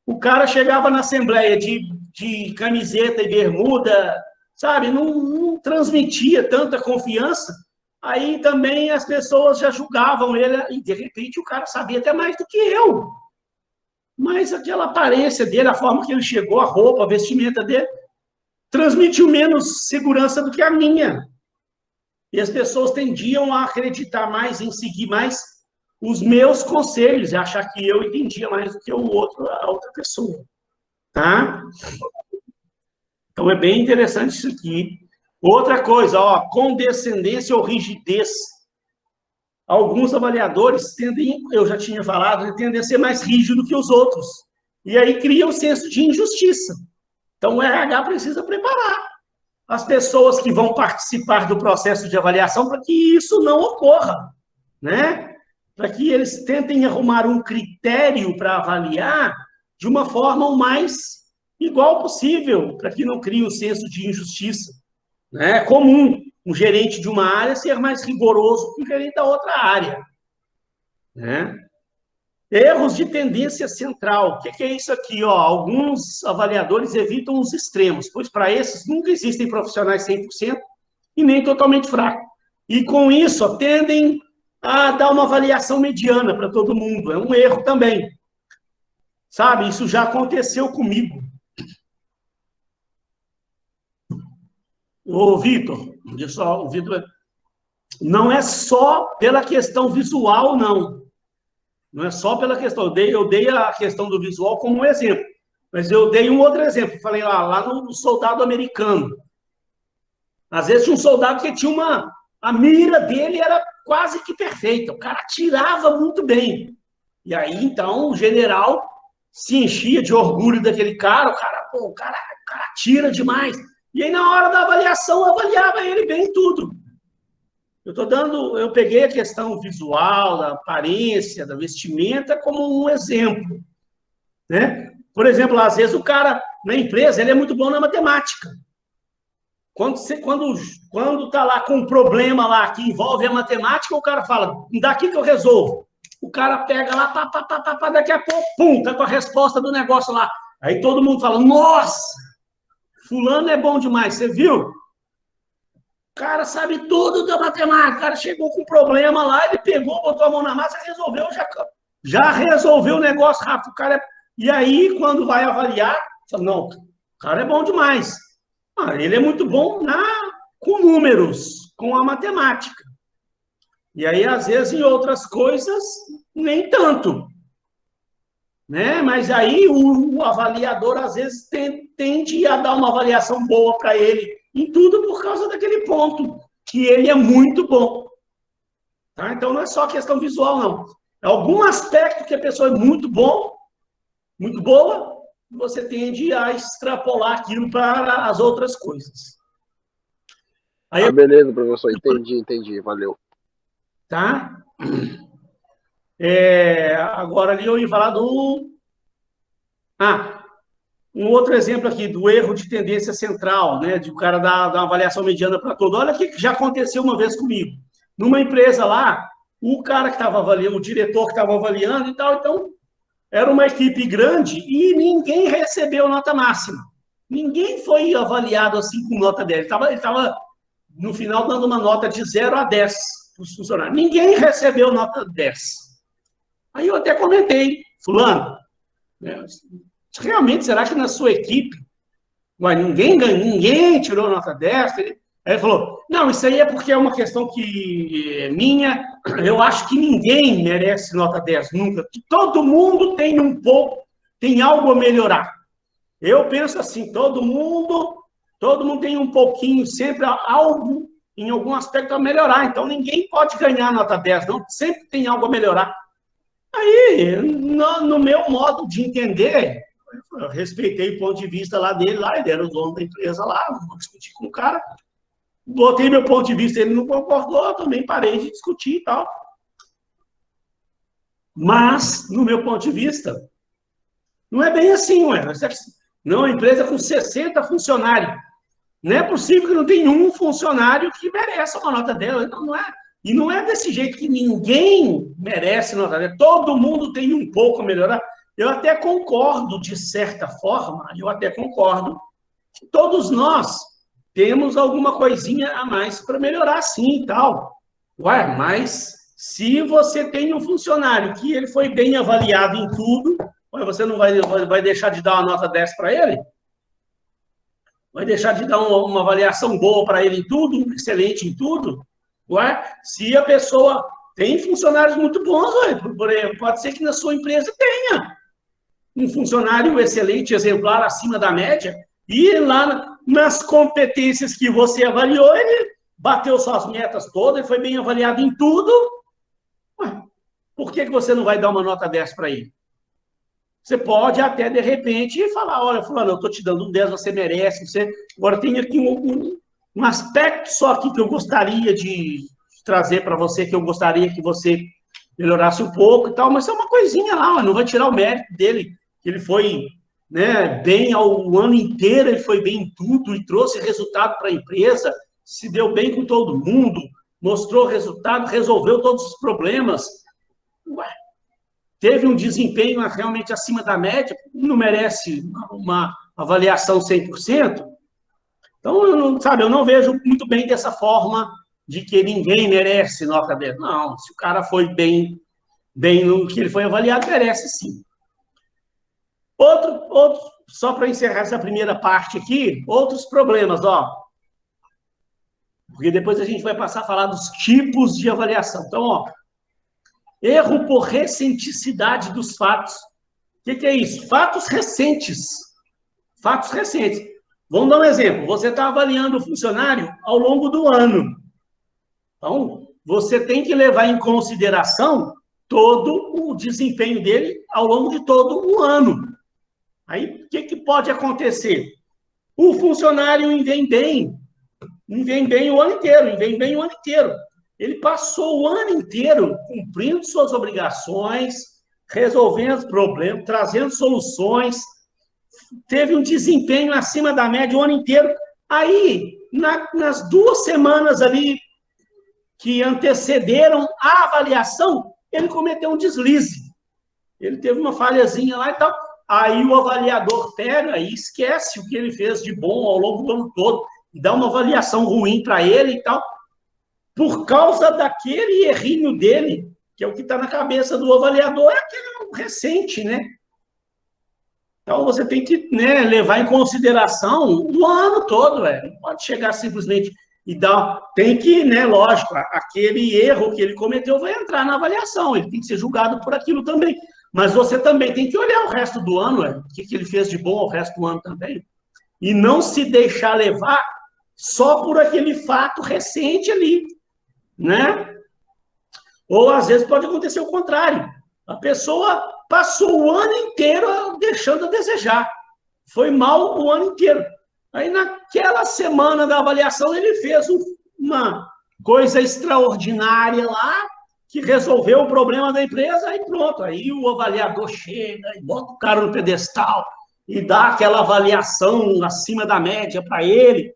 O cara chegava na assembleia de camiseta e bermuda, sabe? Não transmitia tanta confiança. Aí também as pessoas já julgavam ele, e de repente o cara sabia até mais do que eu. Mas aquela aparência dele, a forma que ele chegou, a roupa, a vestimenta dele, transmitiu menos segurança do que a minha. E as pessoas tendiam a acreditar mais, em seguir mais os meus conselhos, e achar que eu entendia mais do que a outra pessoa. Tá? Então, é bem interessante isso aqui. Outra coisa, ó, condescendência ou rigidez. Alguns avaliadores tendem, eu já tinha falado, tendem a ser mais rígidos que os outros. E aí cria um senso de injustiça. Então, o RH precisa preparar as pessoas que vão participar do processo de avaliação para que isso não ocorra, né? Para que eles tentem arrumar um critério para avaliar de uma forma o mais igual possível, para que não crie um senso de injustiça. É comum um gerente de uma área ser mais rigoroso que o gerente da outra área, né? Erros de tendência central. O que é isso aqui? Ó? Alguns avaliadores evitam os extremos, pois para esses nunca existem profissionais 100% e nem totalmente fracos. E com isso, ó, tendem a dar uma avaliação mediana para todo mundo. É um erro também. Sabe, isso já aconteceu comigo. Ô, Vitor, o Vitor, não é só pela questão visual, não. Não é só pela questão. Eu dei a questão do visual como um exemplo. Mas eu dei um outro exemplo. Falei lá no soldado americano. Às vezes tinha um soldado que tinha a mira dele era quase que perfeita. O cara atirava muito bem. E aí, então, o general se enchia de orgulho daquele cara. O cara atira demais. E aí, na hora da avaliação, avaliava ele bem em tudo. Eu peguei a questão visual, da aparência, da vestimenta, como um exemplo, né? Por exemplo, às vezes o cara, na empresa, ele é muito bom na matemática. Quando está lá com um problema lá que envolve a matemática, o cara fala, daqui que eu resolvo. O cara pega lá, daqui a pouco, pum, tá com a resposta do negócio lá. Aí todo mundo fala, nossa, fulano é bom demais, você viu? O cara sabe tudo da matemática. O cara chegou com um problema lá, ele pegou, botou a mão na massa, resolveu, já resolveu o negócio rápido. O cara E aí, quando vai avaliar, fala, não, o cara é bom demais. Ele é muito bom com números, com a matemática. E aí, às vezes, em outras coisas, nem tanto. Né? Mas aí o avaliador, às vezes, tende a dar uma avaliação boa para ele em tudo por causa daquele ponto, que ele é muito bom. Tá? Então, não é só questão visual, não. É algum aspecto que a pessoa é muito bom, muito boa, você tende a extrapolar aquilo para as outras coisas. Aí, beleza, professor. Entendi. Valeu. Tá? Agora ali eu ia falar um outro exemplo aqui do erro de tendência central, né? De o cara dar uma avaliação mediana para todo. Olha o que já aconteceu uma vez comigo. Numa empresa lá, o cara que estava avaliando, o diretor que estava avaliando e tal, então era uma equipe grande e ninguém recebeu nota máxima. Ninguém foi avaliado assim com nota 10. Ele estava, no final, dando uma nota de 0 a 10 para os funcionários. Ninguém recebeu nota 10. Aí eu até comentei, fulano, realmente, será que na sua equipe ninguém tirou nota 10? Aí ele falou, não, isso aí é porque é uma questão que minha, eu acho que ninguém merece nota 10, nunca. Todo mundo tem tem algo a melhorar. Eu penso assim, todo mundo tem um pouquinho, sempre algo, em algum aspecto a melhorar. Então, ninguém pode ganhar nota 10, não. Sempre tem algo a melhorar. Aí, no meu modo de entender, Eu respeitei o ponto de vista lá dele, lá, ele era o dono da empresa lá, não vou discutir com o cara. Botei meu ponto de vista, ele não concordou, eu também parei de discutir e tal. Mas, no meu ponto de vista, não é bem assim, ué. Não, a empresa com 60 funcionários. Não é possível que não tenha um funcionário que mereça uma nota dela. Não é. E não é desse jeito que ninguém merece nota dela. Todo mundo tem um pouco a melhorar. Eu até concordo, de certa forma, que todos nós temos alguma coisinha a mais para melhorar, sim, e tal. Ué, mas se você tem um funcionário que ele foi bem avaliado em tudo, ué, você não vai deixar de dar uma nota 10 para ele? Vai deixar de dar uma avaliação boa para ele em tudo, excelente em tudo? Ué, se a pessoa tem funcionários muito bons, ué, por exemplo, pode ser que na sua empresa tenha um funcionário excelente, exemplar, acima da média, e lá nas competências que você avaliou, ele bateu suas metas todas, ele foi bem avaliado em tudo. Ué, por que você não vai dar uma nota 10 para ele? Você pode até, de repente, falar, olha, fulano, eu estou te dando um 10, você merece, você... Agora tem aqui um aspecto só aqui que eu gostaria de trazer para você, que eu gostaria que você melhorasse um pouco e tal, mas é uma coisinha lá, não vai tirar o mérito dele, que ele foi, né, bem ao ano inteiro, ele foi bem em tudo e trouxe resultado para a empresa, se deu bem com todo mundo, mostrou resultado, resolveu todos os problemas. Ué, teve um desempenho realmente acima da média, não merece uma avaliação 100%. Então, eu não vejo muito bem dessa forma de que ninguém merece nota 10. Não, se o cara foi bem no que ele foi avaliado, merece sim. Outro só para encerrar essa primeira parte aqui, outros problemas, ó. Porque depois a gente vai passar a falar dos tipos de avaliação. Então, ó, erro por recenticidade dos fatos. O que é isso? Fatos recentes. Fatos recentes. Vamos dar um exemplo. Você está avaliando o funcionário ao longo do ano. Então, você tem que levar em consideração todo o desempenho dele ao longo de todo o ano. Aí, o que pode acontecer? O funcionário vem bem o ano inteiro, Ele passou o ano inteiro cumprindo suas obrigações, resolvendo problemas, trazendo soluções, teve um desempenho acima da média o ano inteiro. Aí, nas 2 semanas ali que antecederam a avaliação, ele cometeu um deslize. Ele teve uma falhazinha lá e tal. Aí o avaliador pega e esquece o que ele fez de bom ao longo do ano todo e dá uma avaliação ruim para ele e tal, por causa daquele errinho dele, que é o que está na cabeça do avaliador, é aquele recente, né? Então, você tem que, né, levar em consideração o ano todo, não pode chegar simplesmente e dar... Tem que, né, lógico, aquele erro que ele cometeu vai entrar na avaliação, ele tem que ser julgado por aquilo também. Mas você também tem que olhar o resto do ano, o que ele fez de bom ao resto do ano também. E não se deixar levar só por aquele fato recente ali, né? Ou, às vezes, pode acontecer o contrário. A pessoa passou o ano inteiro deixando a desejar. Foi mal o ano inteiro. Aí, naquela semana da avaliação, ele fez uma coisa extraordinária lá, que resolveu o problema da empresa, aí pronto. Aí o avaliador chega e bota o cara no pedestal e dá aquela avaliação acima da média para ele,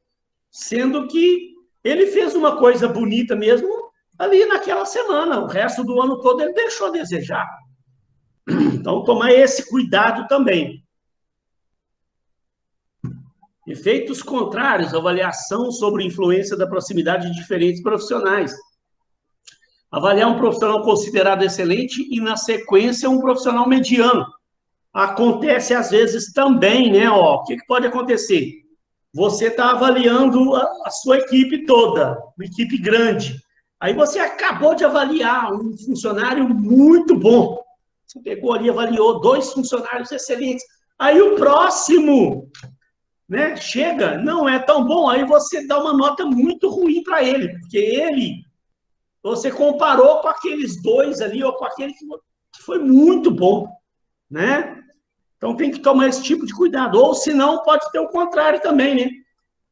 sendo que ele fez uma coisa bonita mesmo ali naquela semana. O resto do ano todo ele deixou a desejar. Então, tomar esse cuidado também. Efeitos contrários, avaliação sobre influência da proximidade de diferentes profissionais. Avaliar um profissional considerado excelente e, na sequência, um profissional mediano. Acontece, às vezes, também, né? Ó, o que pode acontecer? Você está avaliando a sua equipe toda, uma equipe grande. Aí você acabou de avaliar um funcionário muito bom. Você pegou ali, avaliou 2 funcionários excelentes. Aí o próximo, né, chega, não é tão bom, aí você dá uma nota muito ruim para ele, porque você comparou com aqueles 2 ali, ou com aquele que foi muito bom, né? Então, tem que tomar esse tipo de cuidado. Ou, senão, pode ter o contrário também, né?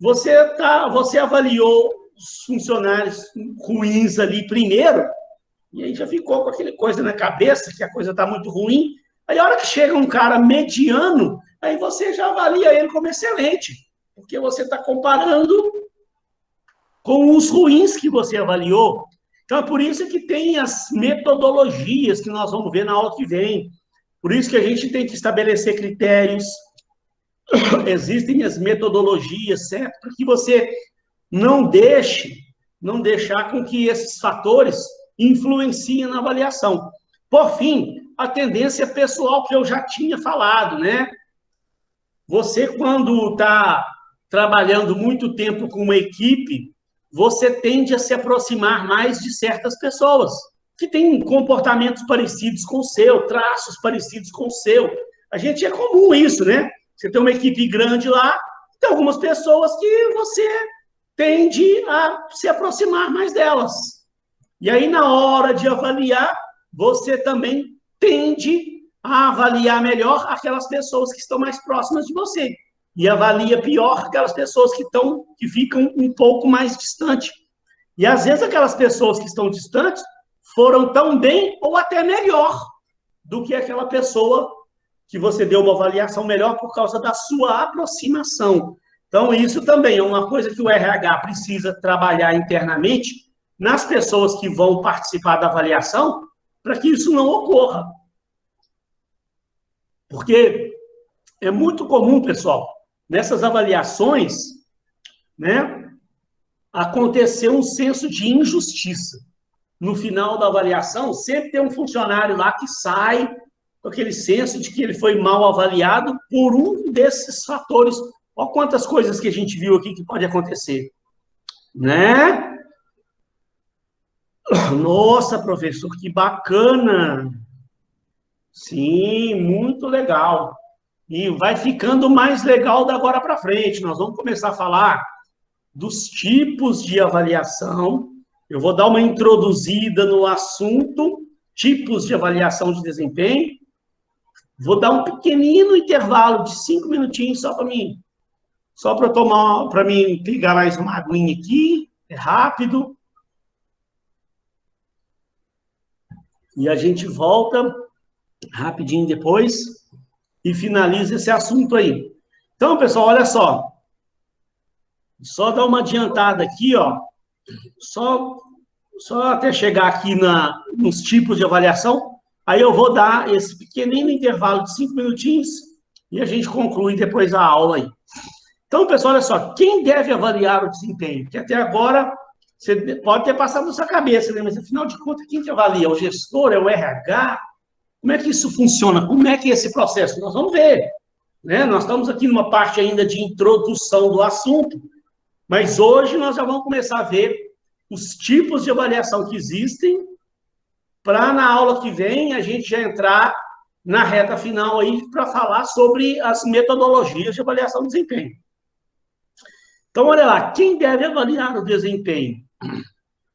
Você avaliou os funcionários ruins ali primeiro, e aí já ficou com aquela coisa na cabeça, que a coisa está muito ruim. Aí, a hora que chega um cara mediano, aí você já avalia ele como excelente, porque você está comparando com os ruins que você avaliou. Então, é por isso que tem as metodologias que nós vamos ver na aula que vem. Por isso que a gente tem que estabelecer critérios. Existem as metodologias, certo? Para que você não deixar com que esses fatores influenciem na avaliação. Por fim, a tendência pessoal que eu já tinha falado, né? Você, quando está trabalhando muito tempo com uma equipe, você tende a se aproximar mais de certas pessoas que têm comportamentos parecidos com o seu, traços parecidos com o seu. A gente é comum isso, né? Você tem uma equipe grande lá, tem algumas pessoas que você tende a se aproximar mais delas. E aí, na hora de avaliar, você também tende a avaliar melhor aquelas pessoas que estão mais próximas de você. E avalia pior aquelas pessoas que ficam um pouco mais distantes. E, às vezes, aquelas pessoas que estão distantes foram tão bem ou até melhor do que aquela pessoa que você deu uma avaliação melhor por causa da sua aproximação. Então, isso também é uma coisa que o RH precisa trabalhar internamente nas pessoas que vão participar da avaliação, para que isso não ocorra. Porque é muito comum, pessoal, nessas avaliações, né, acontecer um senso de injustiça. No final da avaliação, sempre tem um funcionário lá que sai com aquele senso de que ele foi mal avaliado por um desses fatores. Olha quantas coisas que a gente viu aqui que pode acontecer. Né? Nossa, professor, que bacana! Sim, muito legal. E vai ficando mais legal da agora para frente. Nós vamos começar a falar dos tipos de avaliação. Eu vou dar uma introduzida no assunto, tipos de avaliação de desempenho. Vou dar um pequenino intervalo de 5 minutinhos só para mim pegar mais uma aguinha aqui, é rápido. E a gente volta rapidinho depois e finaliza esse assunto aí. Então, pessoal, olha só. Só dar uma adiantada aqui, ó. Só até chegar aqui nos tipos de avaliação. Aí eu vou dar esse pequenino intervalo de 5 minutinhos e a gente conclui depois a aula aí. Então, pessoal, olha só. Quem deve avaliar o desempenho? Que até agora você pode ter passado na sua cabeça, né? Mas, afinal de contas, quem que avalia? O gestor? É o RH? Como é que isso funciona? Como é que é esse processo? Nós vamos ver. Né? Nós estamos aqui numa parte ainda de introdução do assunto, mas hoje nós já vamos começar a ver os tipos de avaliação que existem, para na aula que vem a gente já entrar na reta final aí para falar sobre as metodologias de avaliação do desempenho. Então, olha lá, quem deve avaliar o desempenho?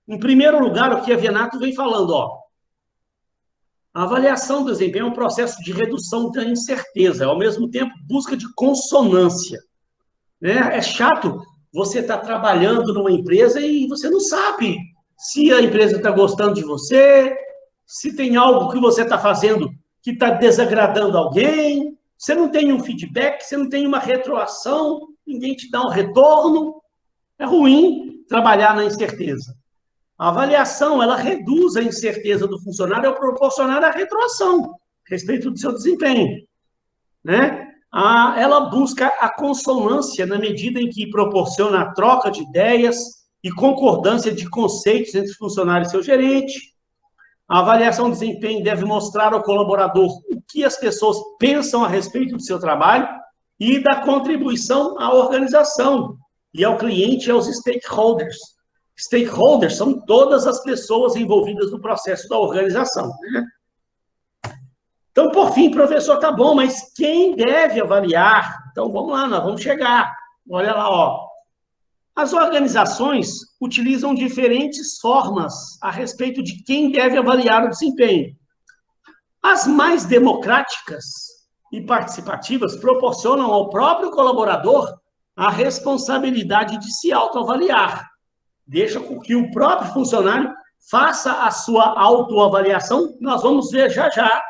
Em primeiro lugar, o que a Venato vem falando, ó. A avaliação do desempenho é um processo de redução da incerteza, ao mesmo tempo busca de consonância. Né? É chato você estar trabalhando numa empresa e você não sabe se a empresa está gostando de você, se tem algo que você está fazendo que está desagradando alguém, você não tem um feedback, você não tem uma retroação, ninguém te dá um retorno. É ruim trabalhar na incerteza. A avaliação, ela reduz a incerteza do funcionário ao proporcionar a retroação a respeito do seu desempenho. Né? Ela busca a consonância na medida em que proporciona a troca de ideias e concordância de conceitos entre o funcionário e seu gerente. A avaliação de desempenho deve mostrar ao colaborador o que as pessoas pensam a respeito do seu trabalho e da contribuição à organização e ao cliente e aos stakeholders. Stakeholders são todas as pessoas envolvidas no processo da organização. Né? Então, por fim, professor, tá bom, mas quem deve avaliar? Então, vamos lá, nós vamos chegar. Olha lá, ó. As organizações utilizam diferentes formas a respeito de quem deve avaliar o desempenho. As mais democráticas e participativas proporcionam ao próprio colaborador a responsabilidade de se autoavaliar. Deixa com que o próprio funcionário faça a sua autoavaliação. Nós vamos ver já já,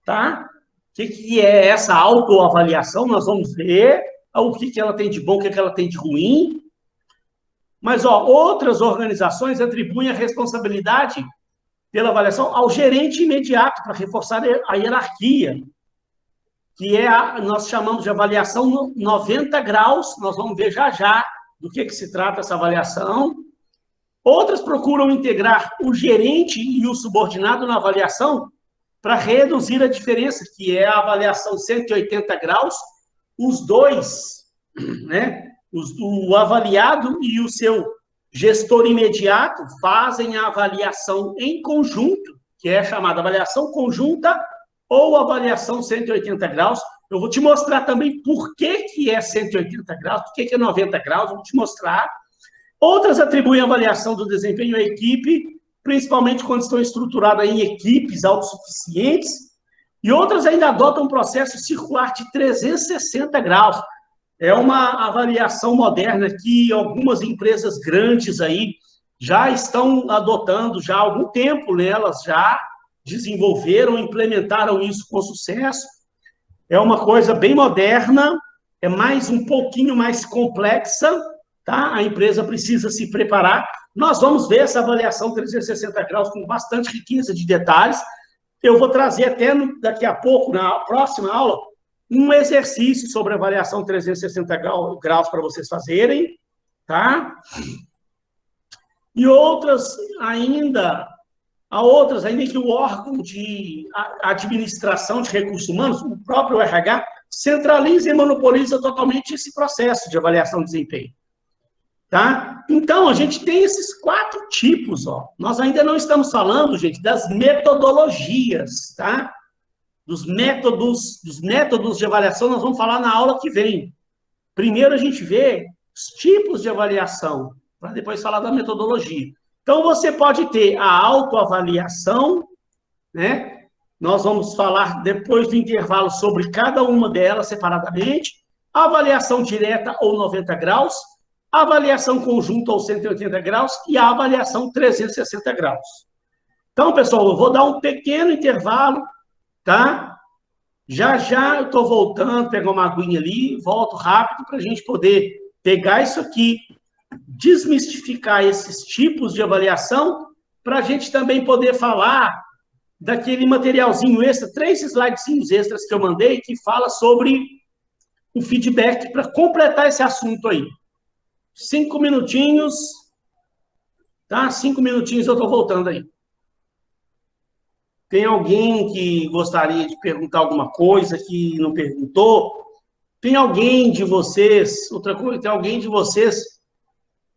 tá? O que é essa autoavaliação? Nós vamos ver o que ela tem de bom, o que ela tem de ruim. Mas, outras organizações atribuem a responsabilidade pela avaliação ao gerente imediato, para reforçar a hierarquia, que nós chamamos de avaliação 90 graus. Nós vamos ver já já do que se trata essa avaliação. Outras procuram integrar o gerente e o subordinado na avaliação para reduzir a diferença, que é a avaliação 180 graus. Os dois, né, o avaliado e o seu gestor imediato fazem a avaliação em conjunto, que é chamada avaliação conjunta ou avaliação 180 graus. Eu vou te mostrar também por que é 180 graus, por que é 90 graus, eu vou te mostrar. Outras atribuem a avaliação do desempenho à equipe, principalmente quando estão estruturadas em equipes autossuficientes, e outras ainda adotam um processo circular de 360 graus. É uma avaliação moderna que algumas empresas grandes aí já estão adotando já há algum tempo, né? Elas já desenvolveram, implementaram isso com sucesso. É uma coisa bem moderna, é um pouquinho mais complexa, tá? A empresa precisa se preparar. Nós vamos ver essa avaliação 360 graus com bastante riqueza de detalhes. Eu vou trazer até daqui a pouco, na próxima aula, um exercício sobre avaliação 360 graus para vocês fazerem, tá? E outras ainda que o órgão de administração de recursos humanos, o próprio RH, centraliza e monopoliza totalmente esse processo de avaliação de desempenho. Tá? Então, a gente tem esses 4 tipos. Nós ainda não estamos falando, gente, das metodologias, tá? Dos métodos de avaliação, nós vamos falar na aula que vem. Primeiro, a gente vê os tipos de avaliação, para depois falar da metodologia. Então, você pode ter a autoavaliação, né? Nós vamos falar depois do intervalo sobre cada uma delas separadamente. A avaliação direta ou 90 graus, a avaliação conjunta ou 180 graus e a avaliação 360 graus. Então, pessoal, eu vou dar um pequeno intervalo, tá? Já eu estou voltando, pegar uma aguinha ali, volto rápido para a gente poder pegar isso aqui, desmistificar esses tipos de avaliação, para a gente também poder falar daquele materialzinho extra, 3 slidezinhos extras que eu mandei, que fala sobre o feedback, para completar esse assunto aí. 5 minutinhos, tá? 5 minutinhos eu estou voltando aí. Tem alguém que gostaria de perguntar alguma coisa que não perguntou? Tem alguém de vocês, outra coisa, tem alguém de vocês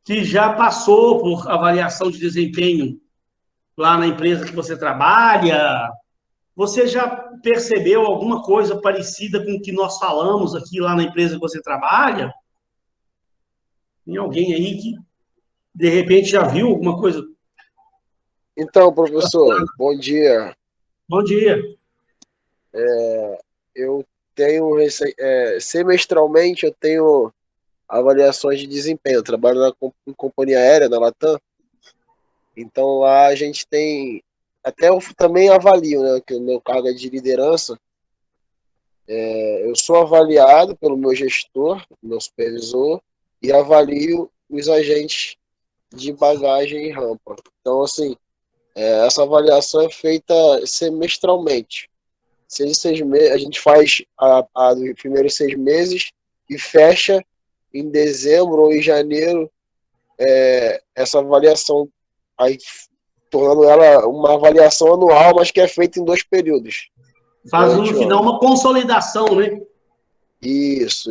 que já passou por avaliação de desempenho lá na empresa que você trabalha? Você já percebeu alguma coisa parecida com o que nós falamos aqui lá na empresa que você trabalha? Tem alguém aí que, de repente, já viu alguma coisa? Então, professor, bom dia. Bom dia. Eu tenho, semestralmente, eu tenho avaliações de desempenho. Eu trabalho em companhia aérea, na Latam. Então, lá a gente tem... Até eu também avalio, né? Que o meu cargo é de liderança. Eu sou avaliado pelo meu gestor, meu supervisor, e avalio os agentes de bagagem e rampa. Então, assim, essa avaliação é feita semestralmente. 6 meses, a gente faz a dos primeiros 6 meses e fecha em dezembro ou em janeiro essa avaliação, aí tornando ela uma avaliação anual, mas que é feita em 2 períodos. Faz no final uma consolidação, né? Isso.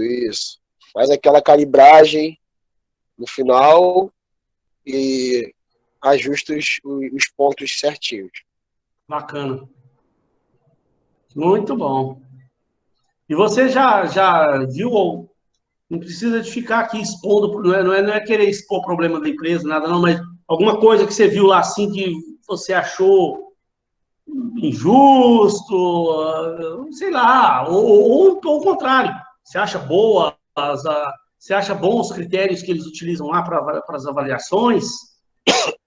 Faz aquela calibragem no final e ajusta os pontos certinhos. Bacana. Muito bom. E você já viu, não precisa de ficar aqui expondo, não é querer expor problema da empresa, nada não, mas alguma coisa que você viu lá assim que você achou injusto, sei lá, ou o contrário. Você acha você acha bons os critérios que eles utilizam lá para as avaliações?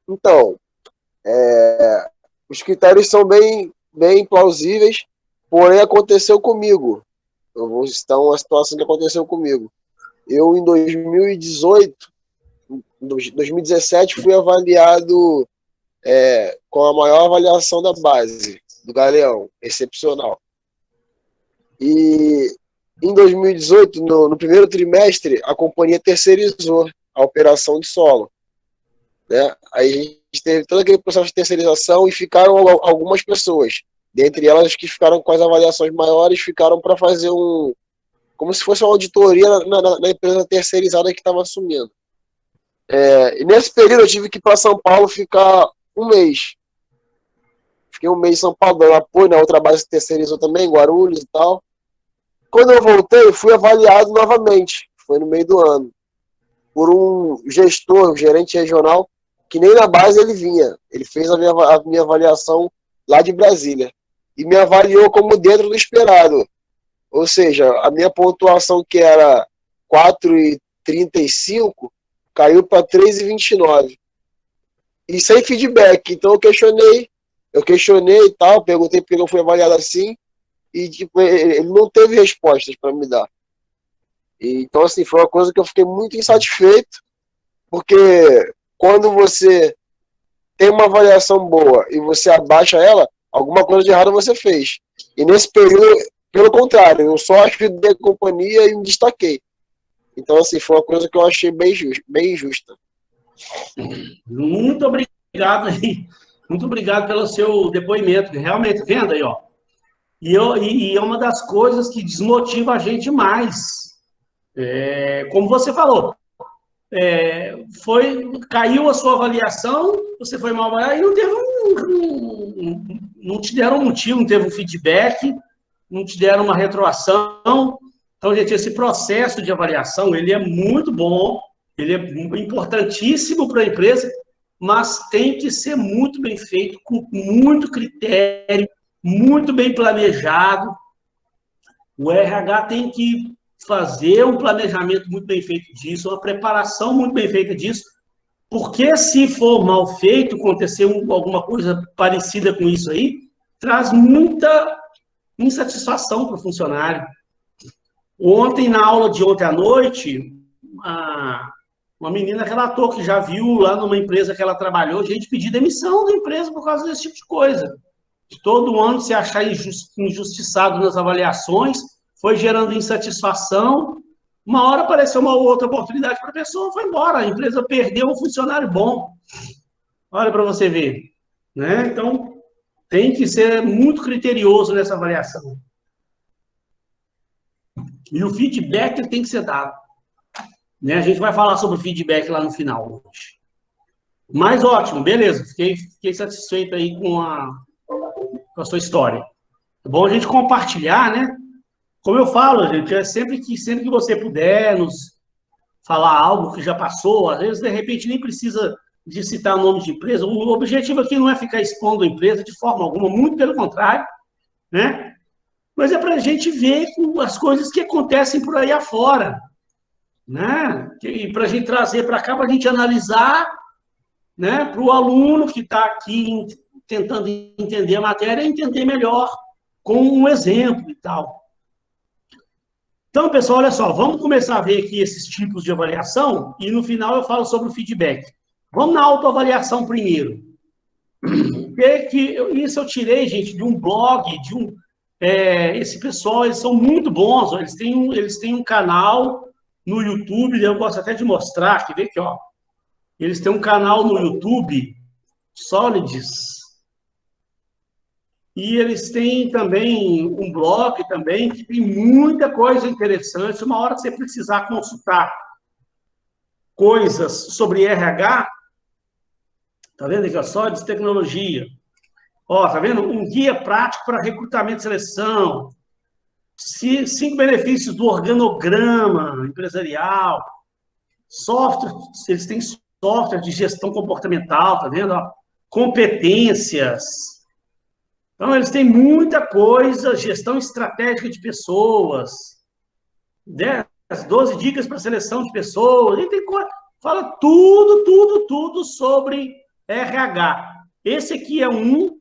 Então, os critérios são bem plausíveis, porém aconteceu comigo. Eu vou citar uma situação que aconteceu comigo. Eu, em 2018, 2017, fui avaliado com a maior avaliação da base, do Galeão, excepcional. E em 2018, no primeiro trimestre, a companhia terceirizou a operação de solo. Né? Aí a gente teve todo aquele processo de terceirização e ficaram algumas pessoas. Dentre elas, as que ficaram com as avaliações maiores, ficaram para fazer como se fosse uma auditoria na empresa terceirizada que estava assumindo. E nesse período eu tive que ir para São Paulo ficar um mês. Fiquei um mês em São Paulo, dando apoio, na outra base terceirizou também, Guarulhos e tal. Quando eu voltei, fui avaliado novamente, foi no meio do ano, por um gestor, um gerente regional, que nem na base ele vinha. Ele fez a minha avaliação lá de Brasília. E me avaliou como dentro do esperado. Ou seja, a minha pontuação, que era 4,35, caiu para 3,29. E sem feedback. Então eu questionei e tal, perguntei porque eu fui avaliado assim, e tipo, ele não teve respostas para me dar. Então, assim, foi uma coisa que eu fiquei muito insatisfeito, porque quando você tem uma avaliação boa e você abaixa ela, alguma coisa de errado você fez. E nesse período, pelo contrário, eu só ajudei a companhia e me destaquei. Então, assim, foi uma coisa que eu achei bem injusta. Muito obrigado aí. Muito obrigado pelo seu depoimento. Realmente, vendo aí, ó. E é uma das coisas que desmotiva a gente mais. Como você falou, caiu a sua avaliação, você foi mal avaliado e não teve não te deram um motivo, não teve um feedback, não te deram uma retroação. Então, gente, esse processo de avaliação, ele é muito bom, ele é importantíssimo para a empresa, mas tem que ser muito bem feito, com muito critério, muito bem planejado. O RH tem que fazer um planejamento muito bem feito disso, uma preparação muito bem feita disso, porque se for mal feito, acontecer alguma coisa parecida com isso aí, traz muita insatisfação para o funcionário. Ontem, na aula de ontem à noite, uma menina relatou que já viu lá numa empresa que ela trabalhou, gente pedir demissão da empresa por causa desse tipo de coisa. De todo ano se achar injustiçado nas avaliações, foi gerando insatisfação. Uma hora apareceu uma outra oportunidade para a pessoa, foi embora. A empresa perdeu um funcionário bom. Olha para você ver. Né? Então, tem que ser muito criterioso nessa avaliação. E o feedback tem que ser dado. Né? A gente vai falar sobre o feedback lá no final hoje. Mas ótimo, beleza. Fiquei satisfeito aí com a sua história. É bom a gente compartilhar, né? Como eu falo, gente, sempre que você puder nos falar algo que já passou, às vezes, de repente, nem precisa de citar o nome de empresa. O objetivo aqui não é ficar expondo a empresa de forma alguma, muito pelo contrário, né? Mas é para a gente ver as coisas que acontecem por aí afora, né? E para a gente trazer para cá, para a gente analisar, né? Para o aluno que está aqui tentando entender a matéria, entender melhor com um exemplo e tal. Então, pessoal, olha só, vamos começar a ver aqui esses tipos de avaliação e no final eu falo sobre o feedback. Vamos na autoavaliação primeiro. Isso eu tirei, gente, de um blog, esse pessoal, eles são muito bons, eles têm um canal no YouTube, eu gosto até de mostrar, quer ver aqui, ó. Eles têm um canal no YouTube, Solids, e eles têm também um blog também, que tem muita coisa interessante. Uma hora que você precisar consultar coisas sobre RH, tá vendo aqui, ó, Solids Tecnologia. Ó, tá vendo? Um guia prático para recrutamento e seleção. 5 benefícios do organograma empresarial. Software, eles têm software de gestão comportamental, tá vendo? Ó, competências. Então, eles têm muita coisa, gestão estratégica de pessoas, 10, 12 dicas para seleção de pessoas, e tem coisa, fala tudo sobre RH. Esse aqui é um,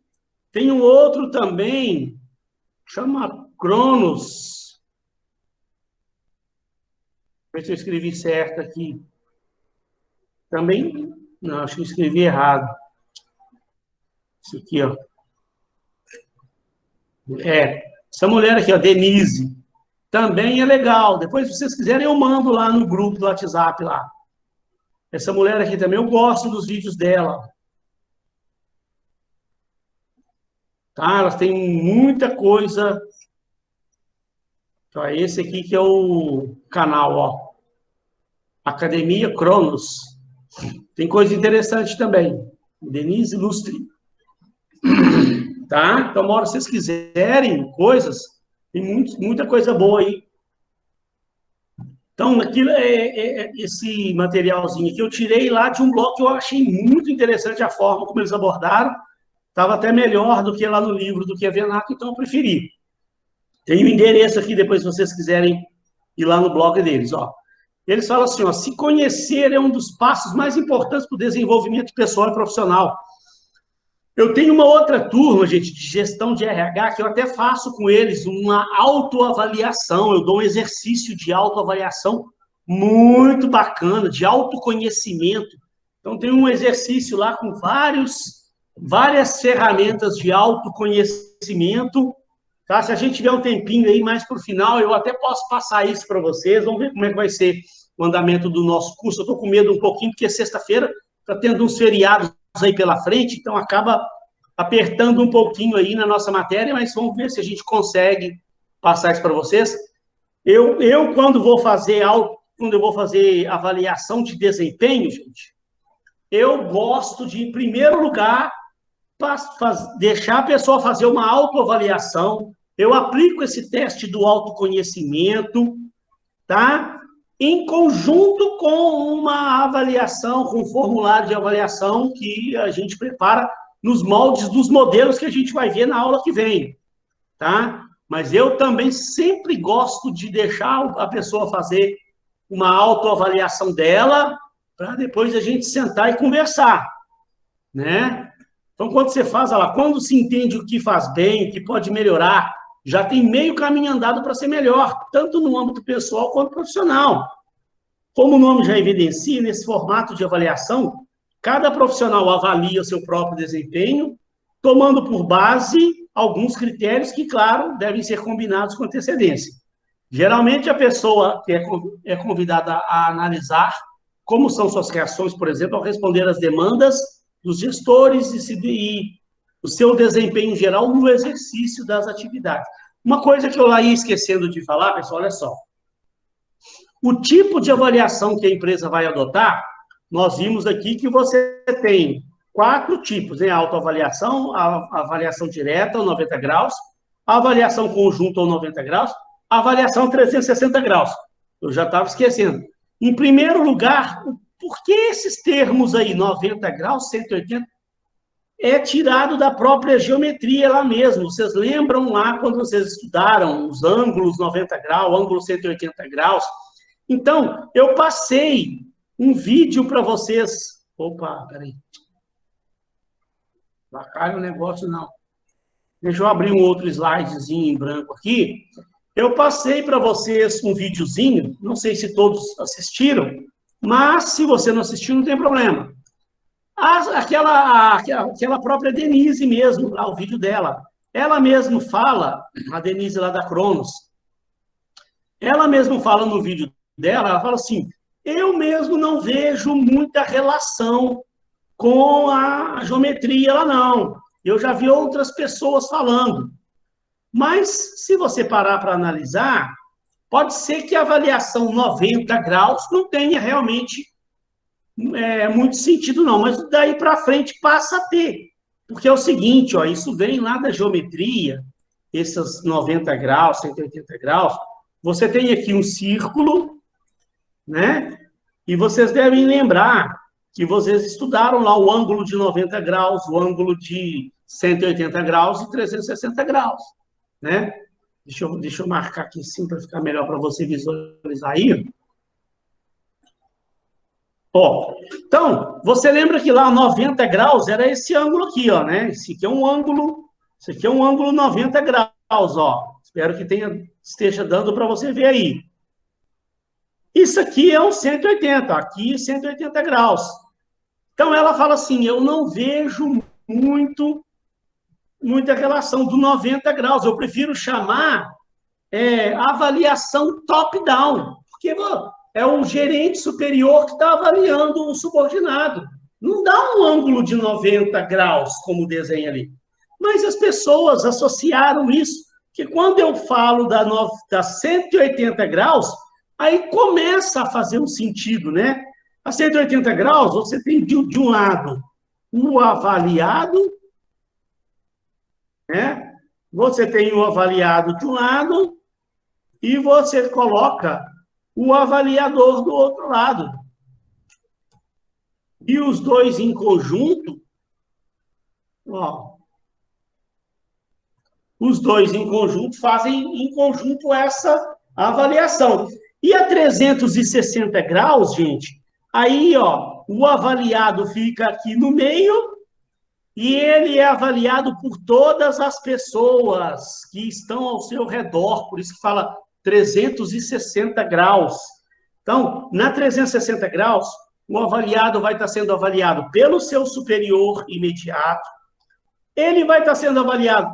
tem um outro também, chama Cronos. Ver se eu escrevi certo aqui. Também, não, acho que eu escrevi errado. Isso aqui, ó. Essa mulher aqui, ó, Denise, também é legal. Depois, se vocês quiserem, eu mando lá no grupo do WhatsApp lá. Essa mulher aqui também, eu gosto dos vídeos dela. Tá? Elas têm muita coisa. Então, esse aqui que é o canal, ó. Academia Cronos. Tem coisa interessante também. Denise Lustre. Tá? Então, uma hora vocês quiserem coisas, tem muita coisa boa aí. Então, aquilo esse materialzinho aqui eu tirei lá de um blog que eu achei muito interessante a forma como eles abordaram. Estava até melhor do que lá no livro do que a Venato, então eu preferi. Tem o endereço aqui, depois, se vocês quiserem ir lá no blog deles. Ó. Eles falam assim, ó, se conhecer é um dos passos mais importantes para o desenvolvimento pessoal e profissional. Eu tenho uma outra turma, gente, de gestão de RH, que eu até faço com eles uma autoavaliação. Eu dou um exercício de autoavaliação muito bacana, de autoconhecimento. Então, tem um exercício lá com várias ferramentas de autoconhecimento. Tá? Se a gente tiver um tempinho aí mais para o final, eu até posso passar isso para vocês. Vamos ver como é que vai ser o andamento do nosso curso. Eu estou com medo um pouquinho, porque sexta-feira está tendo uns feriados aí pela frente, então acaba apertando um pouquinho aí na nossa matéria, mas vamos ver se a gente consegue passar isso para vocês. Eu quando vou fazer avaliação de desempenho, gente, eu gosto de, em primeiro lugar, deixar a pessoa fazer uma autoavaliação. Eu aplico esse teste do autoconhecimento, tá? Em conjunto com uma avaliação, com um formulário de avaliação que a gente prepara nos moldes dos modelos que a gente vai ver na aula que vem, tá? Mas eu também sempre gosto de deixar a pessoa fazer uma autoavaliação dela, para depois a gente sentar e conversar, né? Então, quando você faz, olha lá, quando se entende o que faz bem, o que pode melhorar, já tem meio caminho andado para ser melhor, tanto no âmbito pessoal quanto profissional. Como o nome já evidencia, nesse formato de avaliação, cada profissional avalia o seu próprio desempenho, tomando por base alguns critérios que, claro, devem ser combinados com antecedência. Geralmente, a pessoa que é convidada a analisar como são suas reações, por exemplo, ao responder às demandas dos gestores e o seu desempenho geral no exercício das atividades. Uma coisa que eu lá ia esquecendo de falar, pessoal, olha só. O tipo de avaliação que a empresa vai adotar, nós vimos aqui que você tem 4 tipos, né? A autoavaliação, a avaliação direta, ou 90 graus, a avaliação conjunta, ou 90 graus, a avaliação 360 graus. Eu já estava esquecendo. Em primeiro lugar, por que esses termos aí, 90 graus, 180, é tirado da própria geometria lá mesmo. Vocês lembram lá quando vocês estudaram os ângulos 90 graus, ângulo 180 graus? Então, eu passei um vídeo para vocês. Opa, peraí. Bacana o negócio, não. Deixa eu abrir um outro slidezinho em branco aqui. Eu passei para vocês um videozinho, não sei se todos assistiram, mas se você não assistiu, não tem problema. Aquela própria Denise mesmo, lá o vídeo dela, ela mesmo fala, a Denise lá da Cronos, ela mesmo fala no vídeo dela, ela fala assim, eu mesmo não vejo muita relação com a geometria lá não. Eu já vi outras pessoas falando. Mas, se você parar para analisar, pode ser que a avaliação 90 graus não tenha realmente muito sentido, não. Mas daí para frente passa a ter. Porque é o seguinte, ó, isso vem lá da geometria, esses 90 graus, 180 graus. Você tem aqui um círculo, né? E vocês devem lembrar que vocês estudaram lá o ângulo de 90 graus, o ângulo de 180 graus e 360 graus, né? Deixa eu marcar aqui em cima para ficar melhor para você visualizar aí. Ó, então, você lembra que lá 90 graus era esse ângulo aqui, ó, né? Esse aqui é um ângulo 90 graus, ó. Espero que esteja dando para você ver aí. Isso aqui é um 180, aqui 180 graus. Então, ela fala assim, eu não vejo muita relação do 90 graus. Eu prefiro chamar avaliação top-down, porque é o gerente superior que está avaliando o subordinado. Não dá um ângulo de 90 graus, como desenha ali. Mas as pessoas associaram isso, que quando eu falo da 180 graus, aí começa a fazer um sentido, né? A 180 graus, você tem de um lado o avaliado, né? Você tem o avaliado de um lado e você coloca o avaliador do outro lado. E os dois em conjunto, ó, os dois em conjunto fazem em conjunto essa avaliação. E a 360 graus, gente, aí, ó, o avaliado fica aqui no meio e ele é avaliado por todas as pessoas que estão ao seu redor, por isso que fala 360 graus. Então, na 360 graus, o avaliado vai estar sendo avaliado pelo seu superior imediato, ele vai estar sendo avaliado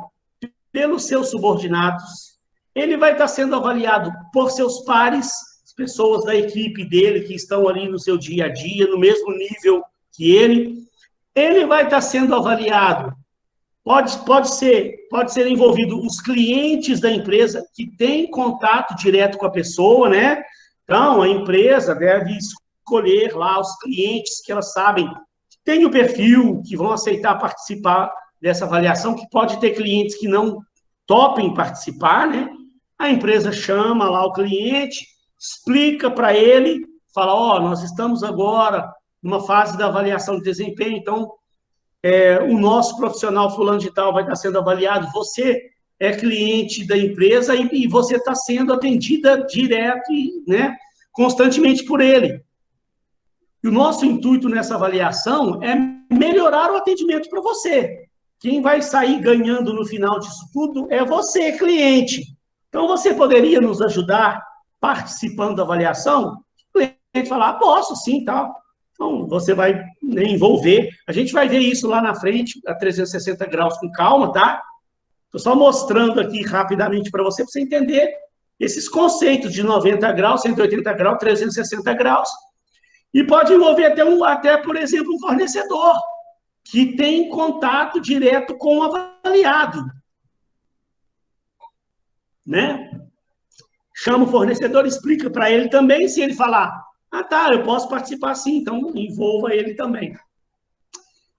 pelos seus subordinados, ele vai estar sendo avaliado por seus pares, as pessoas da equipe dele que estão ali no seu dia a dia, no mesmo nível que ele vai estar sendo avaliado. Pode ser envolvido os clientes da empresa que têm contato direto com a pessoa, né? Então, a empresa deve escolher lá os clientes que elas sabem que têm o perfil, que vão aceitar participar dessa avaliação, que pode ter clientes que não topem participar, né? A empresa chama lá o cliente, explica para ele, fala, ó, nós estamos agora numa fase da avaliação de desempenho, então o nosso profissional fulano de tal vai estar sendo avaliado, você é cliente da empresa e você está sendo atendida direto e, né, constantemente por ele. E o nosso intuito nessa avaliação é melhorar o atendimento para você. Quem vai sair ganhando no final disso tudo é você, cliente. Então, você poderia nos ajudar participando da avaliação? O cliente falar, posso, sim, tal. Então, você vai envolver. A gente vai ver isso lá na frente, a 360 graus, com calma, tá? Estou só mostrando aqui rapidamente para você entender esses conceitos de 90 graus, 180 graus, 360 graus. E pode envolver até, por exemplo, um fornecedor que tem contato direto com o avaliado, né? Chama o fornecedor, explica para ele também, se ele falar, tá, eu posso participar sim, então envolva ele também.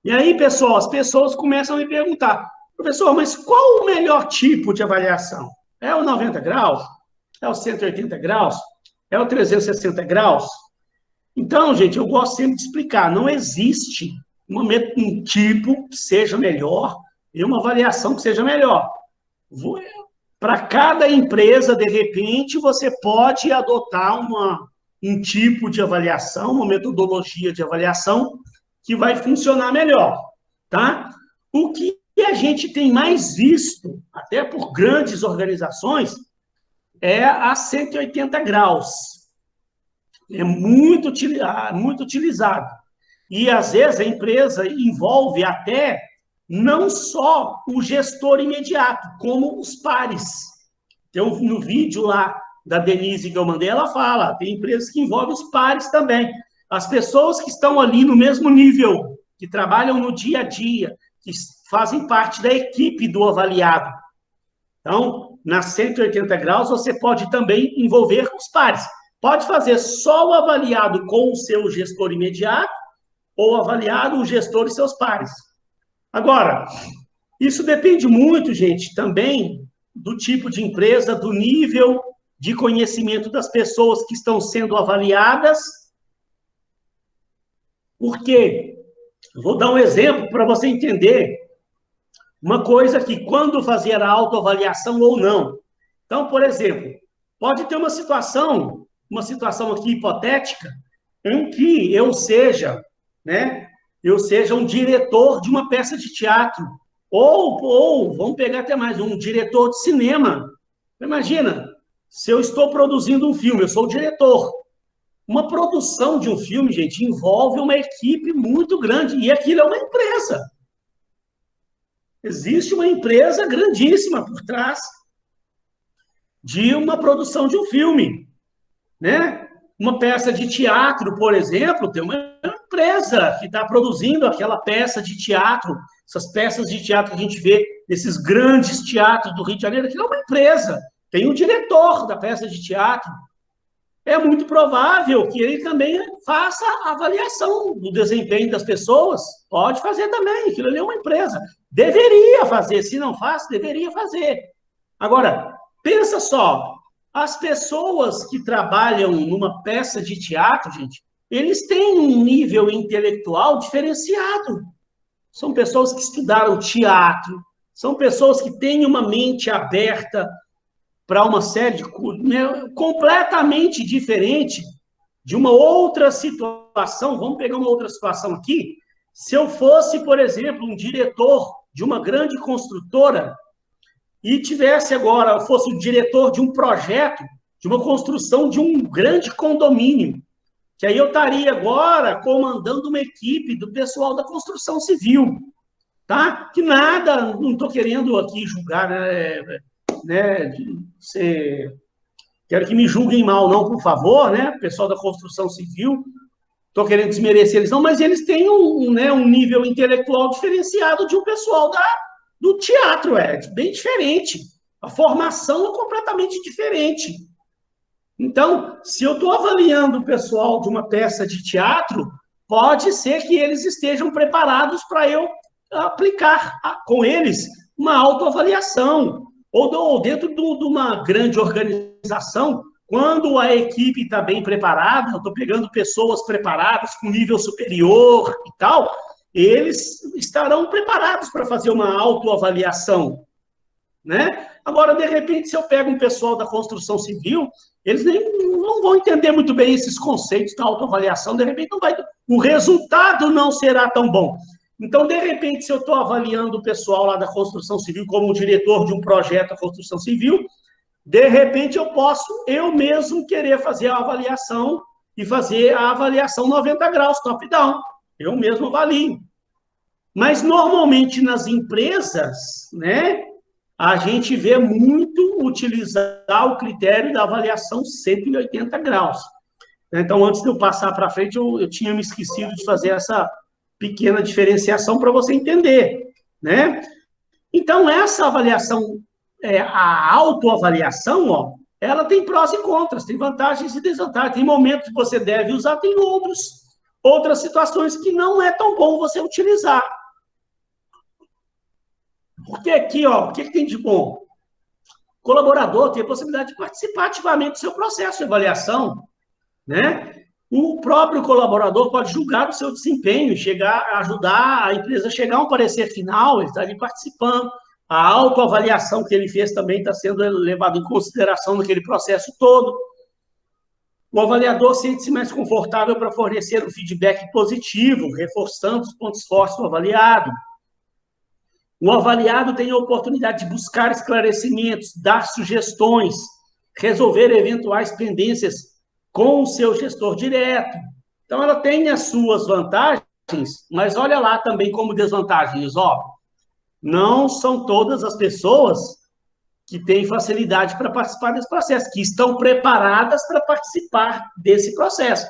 E aí, pessoal, as pessoas começam a me perguntar, professor, mas qual o melhor tipo de avaliação? É o 90 graus? É o 180 graus? É o 360 graus? Então, gente, eu gosto sempre de explicar, não existe um tipo que seja melhor e uma avaliação que seja melhor. Para cada empresa, de repente, você pode adotar um tipo de avaliação, uma metodologia de avaliação que vai funcionar melhor, tá? O que a gente tem mais visto, até por grandes organizações, é a 180 graus. É muito utilizado. E, às vezes, a empresa envolve até não só o gestor imediato, como os pares. Então, no vídeo lá da Denise que eu mandei, ela fala, tem empresas que envolvem os pares também. As pessoas que estão ali no mesmo nível, que trabalham no dia a dia, que fazem parte da equipe do avaliado. Então, na 180 graus, você pode também envolver os pares. Pode fazer só o avaliado com o seu gestor imediato, ou avaliado o gestor e seus pares. Agora, isso depende muito, gente, também do tipo de empresa, do nível de conhecimento das pessoas que estão sendo avaliadas Por quê? Vou dar um exemplo para você entender uma coisa que quando fazer a autoavaliação ou não. Então, por exemplo, pode ter uma situação aqui hipotética, em que eu seja, né, eu seja um diretor de uma peça de teatro, ou vamos pegar até mais, um diretor de cinema. Imagina, se eu estou produzindo um filme, eu sou o diretor. Uma produção de um filme, gente, envolve uma equipe muito grande, e aquilo é uma empresa. Existe uma empresa grandíssima por trás de uma produção de um filme, né? Uma peça de teatro, por exemplo, tem uma empresa que está produzindo aquela peça de teatro, essas peças de teatro que a gente vê nesses grandes teatros do Rio de Janeiro, aquilo é uma empresa, tem um diretor da peça de teatro. É muito provável que ele também faça a avaliação do desempenho das pessoas. Pode fazer também, aquilo ali é uma empresa. Deveria fazer, se não faz, deveria fazer. Agora, pensa só, as pessoas que trabalham numa peça de teatro, gente, eles têm um nível intelectual diferenciado. São pessoas que estudaram teatro, são pessoas que têm uma mente aberta para uma série de coisas, né, completamente diferente de uma outra situação. Vamos pegar uma outra situação aqui. Se eu fosse, por exemplo, um diretor de uma grande construtora e tivesse agora, fosse o diretor de um projeto, de uma construção de um grande condomínio, que aí eu estaria agora comandando uma equipe do pessoal da construção civil, tá? Que nada, não estou querendo aqui julgar, né, quero que me julguem mal, não, por favor, né, pessoal da construção civil, estou querendo desmerecer eles, não, mas eles têm um nível intelectual diferenciado de um pessoal do teatro, bem diferente. A formação é completamente diferente. Então, se eu estou avaliando o pessoal de uma peça de teatro, pode ser que eles estejam preparados para eu aplicar com eles uma autoavaliação. Ou dentro de uma grande organização, quando a equipe está bem preparada, eu estou pegando pessoas preparadas com nível superior e tal, eles estarão preparados para fazer uma autoavaliação, né? Agora, de repente, se eu pego um pessoal da construção civil, eles não vão entender muito bem esses conceitos da autoavaliação, de repente o resultado não será tão bom. Então, de repente, se eu estou avaliando o pessoal lá da construção civil como diretor de um projeto da construção civil, de repente eu posso eu mesmo querer fazer a avaliação e fazer a avaliação 90 graus, top-down. Eu mesmo avalio. Mas, normalmente, nas empresas, né, a gente vê muito utilizar o critério da avaliação 180 graus. Então, antes de eu passar para frente, eu tinha me esquecido de fazer essa pequena diferenciação para você entender, né? Então, essa avaliação, a autoavaliação, ó, ela tem prós e contras, tem vantagens e desvantagens. Tem momentos que você deve usar, tem outras situações que não é tão bom você utilizar. Porque aqui, ó, o que tem de bom? O colaborador tem a possibilidade de participar ativamente do seu processo de avaliação, né? O próprio colaborador pode julgar o seu desempenho, ajudar a empresa a chegar a um parecer final, ele está ali participando. A autoavaliação que ele fez também está sendo levada em consideração naquele processo todo. O avaliador sente-se mais confortável para fornecer um feedback positivo, reforçando os pontos fortes do avaliado. O avaliado tem a oportunidade de buscar esclarecimentos, dar sugestões, resolver eventuais pendências com o seu gestor direto. Então, ela tem as suas vantagens, mas olha lá também como desvantagens. Ó, não são todas as pessoas que têm facilidade para participar desse processo, que estão preparadas para participar desse processo.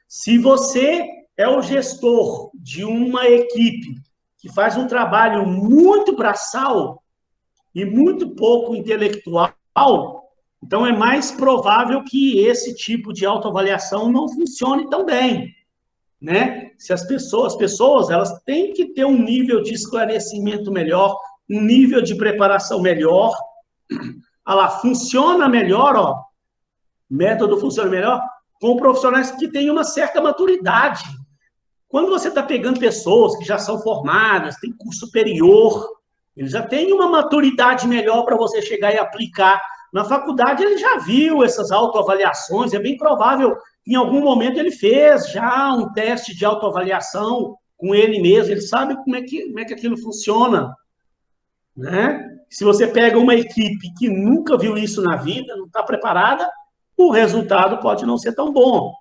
Se você é o gestor de uma equipe que faz um trabalho muito braçal e muito pouco intelectual, então é mais provável que esse tipo de autoavaliação não funcione tão bem, né? Se as pessoas elas têm que ter um nível de esclarecimento melhor, um nível de preparação melhor. Olha lá, funciona melhor, ó, método funciona melhor com profissionais que têm uma certa maturidade. Quando você está pegando pessoas que já são formadas, têm curso superior, ele já tem uma maturidade melhor para você chegar e aplicar. Na faculdade, ele já viu essas autoavaliações, é bem provável que em algum momento ele fez já um teste de autoavaliação com ele mesmo, ele sabe como é que aquilo funciona, né? Se você pega uma equipe que nunca viu isso na vida, não está preparada, o resultado pode não ser tão bom.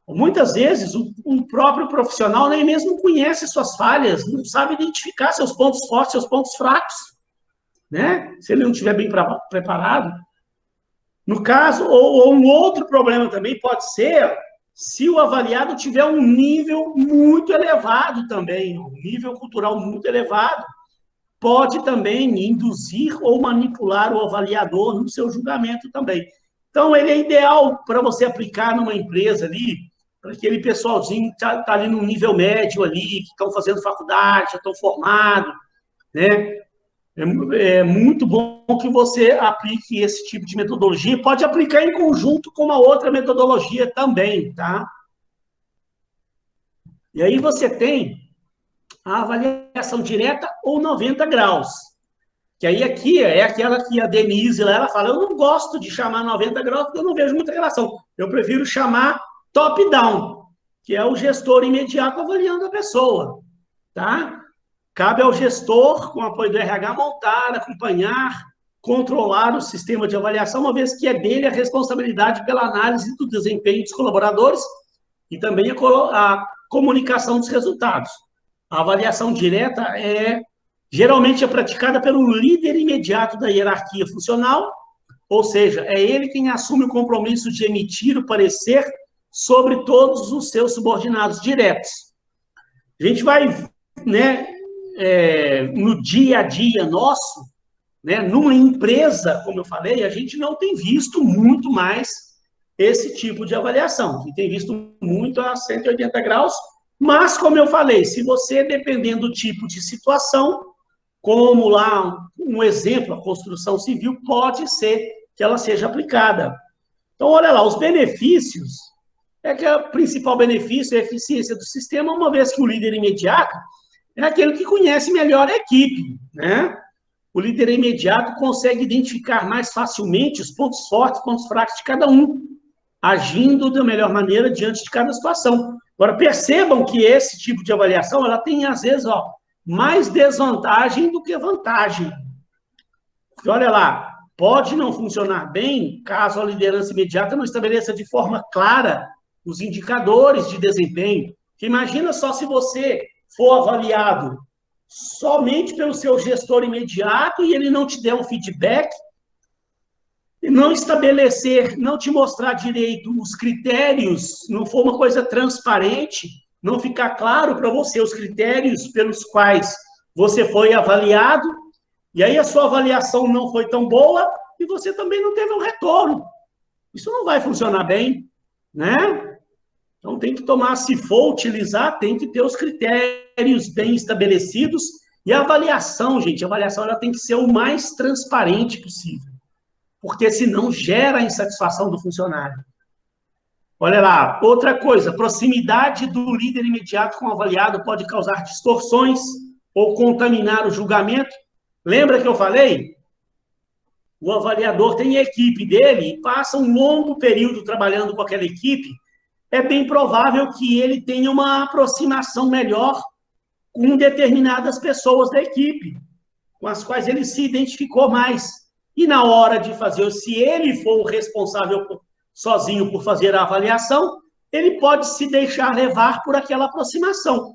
Muitas vezes, o próprio profissional nem mesmo conhece suas falhas, não sabe identificar seus pontos fortes, seus pontos fracos, né? Se ele não estiver bem preparado. No caso, ou um outro problema também pode ser se o avaliado tiver um nível muito elevado também, um nível cultural muito elevado, pode também induzir ou manipular o avaliador no seu julgamento também. Então, ele é ideal para você aplicar numa empresa ali, para aquele pessoalzinho que está ali no nível médio ali, que estão fazendo faculdade, já estão formados, né? É muito bom que você aplique esse tipo de metodologia. Pode aplicar em conjunto com uma outra metodologia também, tá? E aí você tem a avaliação direta ou 90 graus. Que aí aqui é aquela que a Denise lá, ela fala, eu não gosto de chamar 90 graus porque eu não vejo muita relação. Eu prefiro chamar top-down, que é o gestor imediato avaliando a pessoa, tá? Cabe ao gestor, com apoio do RH, montar, acompanhar, controlar o sistema de avaliação, uma vez que é dele a responsabilidade pela análise do desempenho dos colaboradores e também a comunicação dos resultados. A avaliação direta geralmente é praticada pelo líder imediato da hierarquia funcional, ou seja, é ele quem assume o compromisso de emitir o parecer sobre todos os seus subordinados diretos. A gente vai, né, no dia a dia nosso, né, numa empresa, como eu falei, a gente não tem visto muito mais esse tipo de avaliação. A gente tem visto muito a 180 graus, mas, como eu falei, se você, dependendo do tipo de situação, como lá um exemplo, a construção civil, pode ser que ela seja aplicada. Então, olha lá, os benefícios, que o principal benefício é a eficiência do sistema, uma vez que o líder imediato é aquele que conhece melhor a equipe, né? O líder imediato consegue identificar mais facilmente os pontos fortes, pontos fracos de cada um, agindo da melhor maneira diante de cada situação. Agora, percebam que esse tipo de avaliação, ela tem, às vezes, mais desvantagem do que vantagem. Porque, olha lá, pode não funcionar bem caso a liderança imediata não estabeleça de forma clara os indicadores de desempenho. Porque imagina só se você for avaliado somente pelo seu gestor imediato e ele não te der um feedback, e não estabelecer, não te mostrar direito os critérios, não for uma coisa transparente, não ficar claro para você os critérios pelos quais você foi avaliado, e aí a sua avaliação não foi tão boa e você também não teve um retorno. Isso não vai funcionar bem, né? Então, tem que tomar, se for utilizar, tem que ter os critérios bem estabelecidos. E a avaliação, gente, a avaliação ela tem que ser o mais transparente possível. Porque senão gera a insatisfação do funcionário. Olha lá, outra coisa, proximidade do líder imediato com o avaliado pode causar distorções ou contaminar o julgamento. Lembra que eu falei? O avaliador tem a equipe dele e passa um longo período trabalhando com aquela equipe. É bem provável que ele tenha uma aproximação melhor com determinadas pessoas da equipe, com as quais ele se identificou mais. E na hora de fazer, se ele for o responsável sozinho por fazer a avaliação, ele pode se deixar levar por aquela aproximação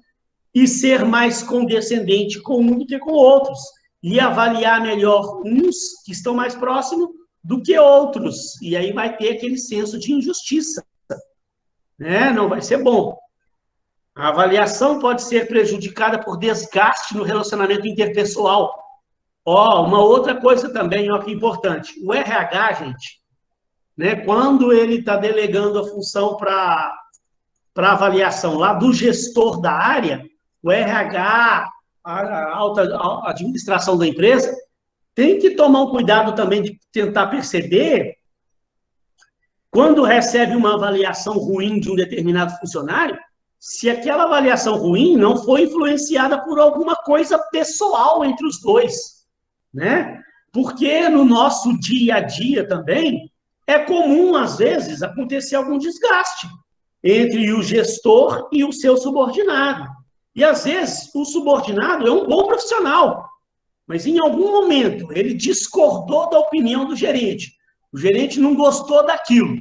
e ser mais condescendente com um do que com outros, e avaliar melhor uns que estão mais próximos do que outros. E aí vai ter aquele senso de injustiça. Né? Não vai ser bom. A avaliação pode ser prejudicada por desgaste no relacionamento interpessoal. Uma outra coisa também, que é importante. O RH, gente, né, quando ele está delegando a função para avaliação lá do gestor da área, o RH, a alta administração da empresa, tem que tomar um cuidado também de tentar perceber quando recebe uma avaliação ruim de um determinado funcionário, se aquela avaliação ruim não foi influenciada por alguma coisa pessoal entre os dois, né? Porque no nosso dia a dia também é comum, às vezes, acontecer algum desgaste entre o gestor e o seu subordinado. E, às vezes, o subordinado é um bom profissional, mas em algum momento ele discordou da opinião do gerente. O gerente não gostou daquilo,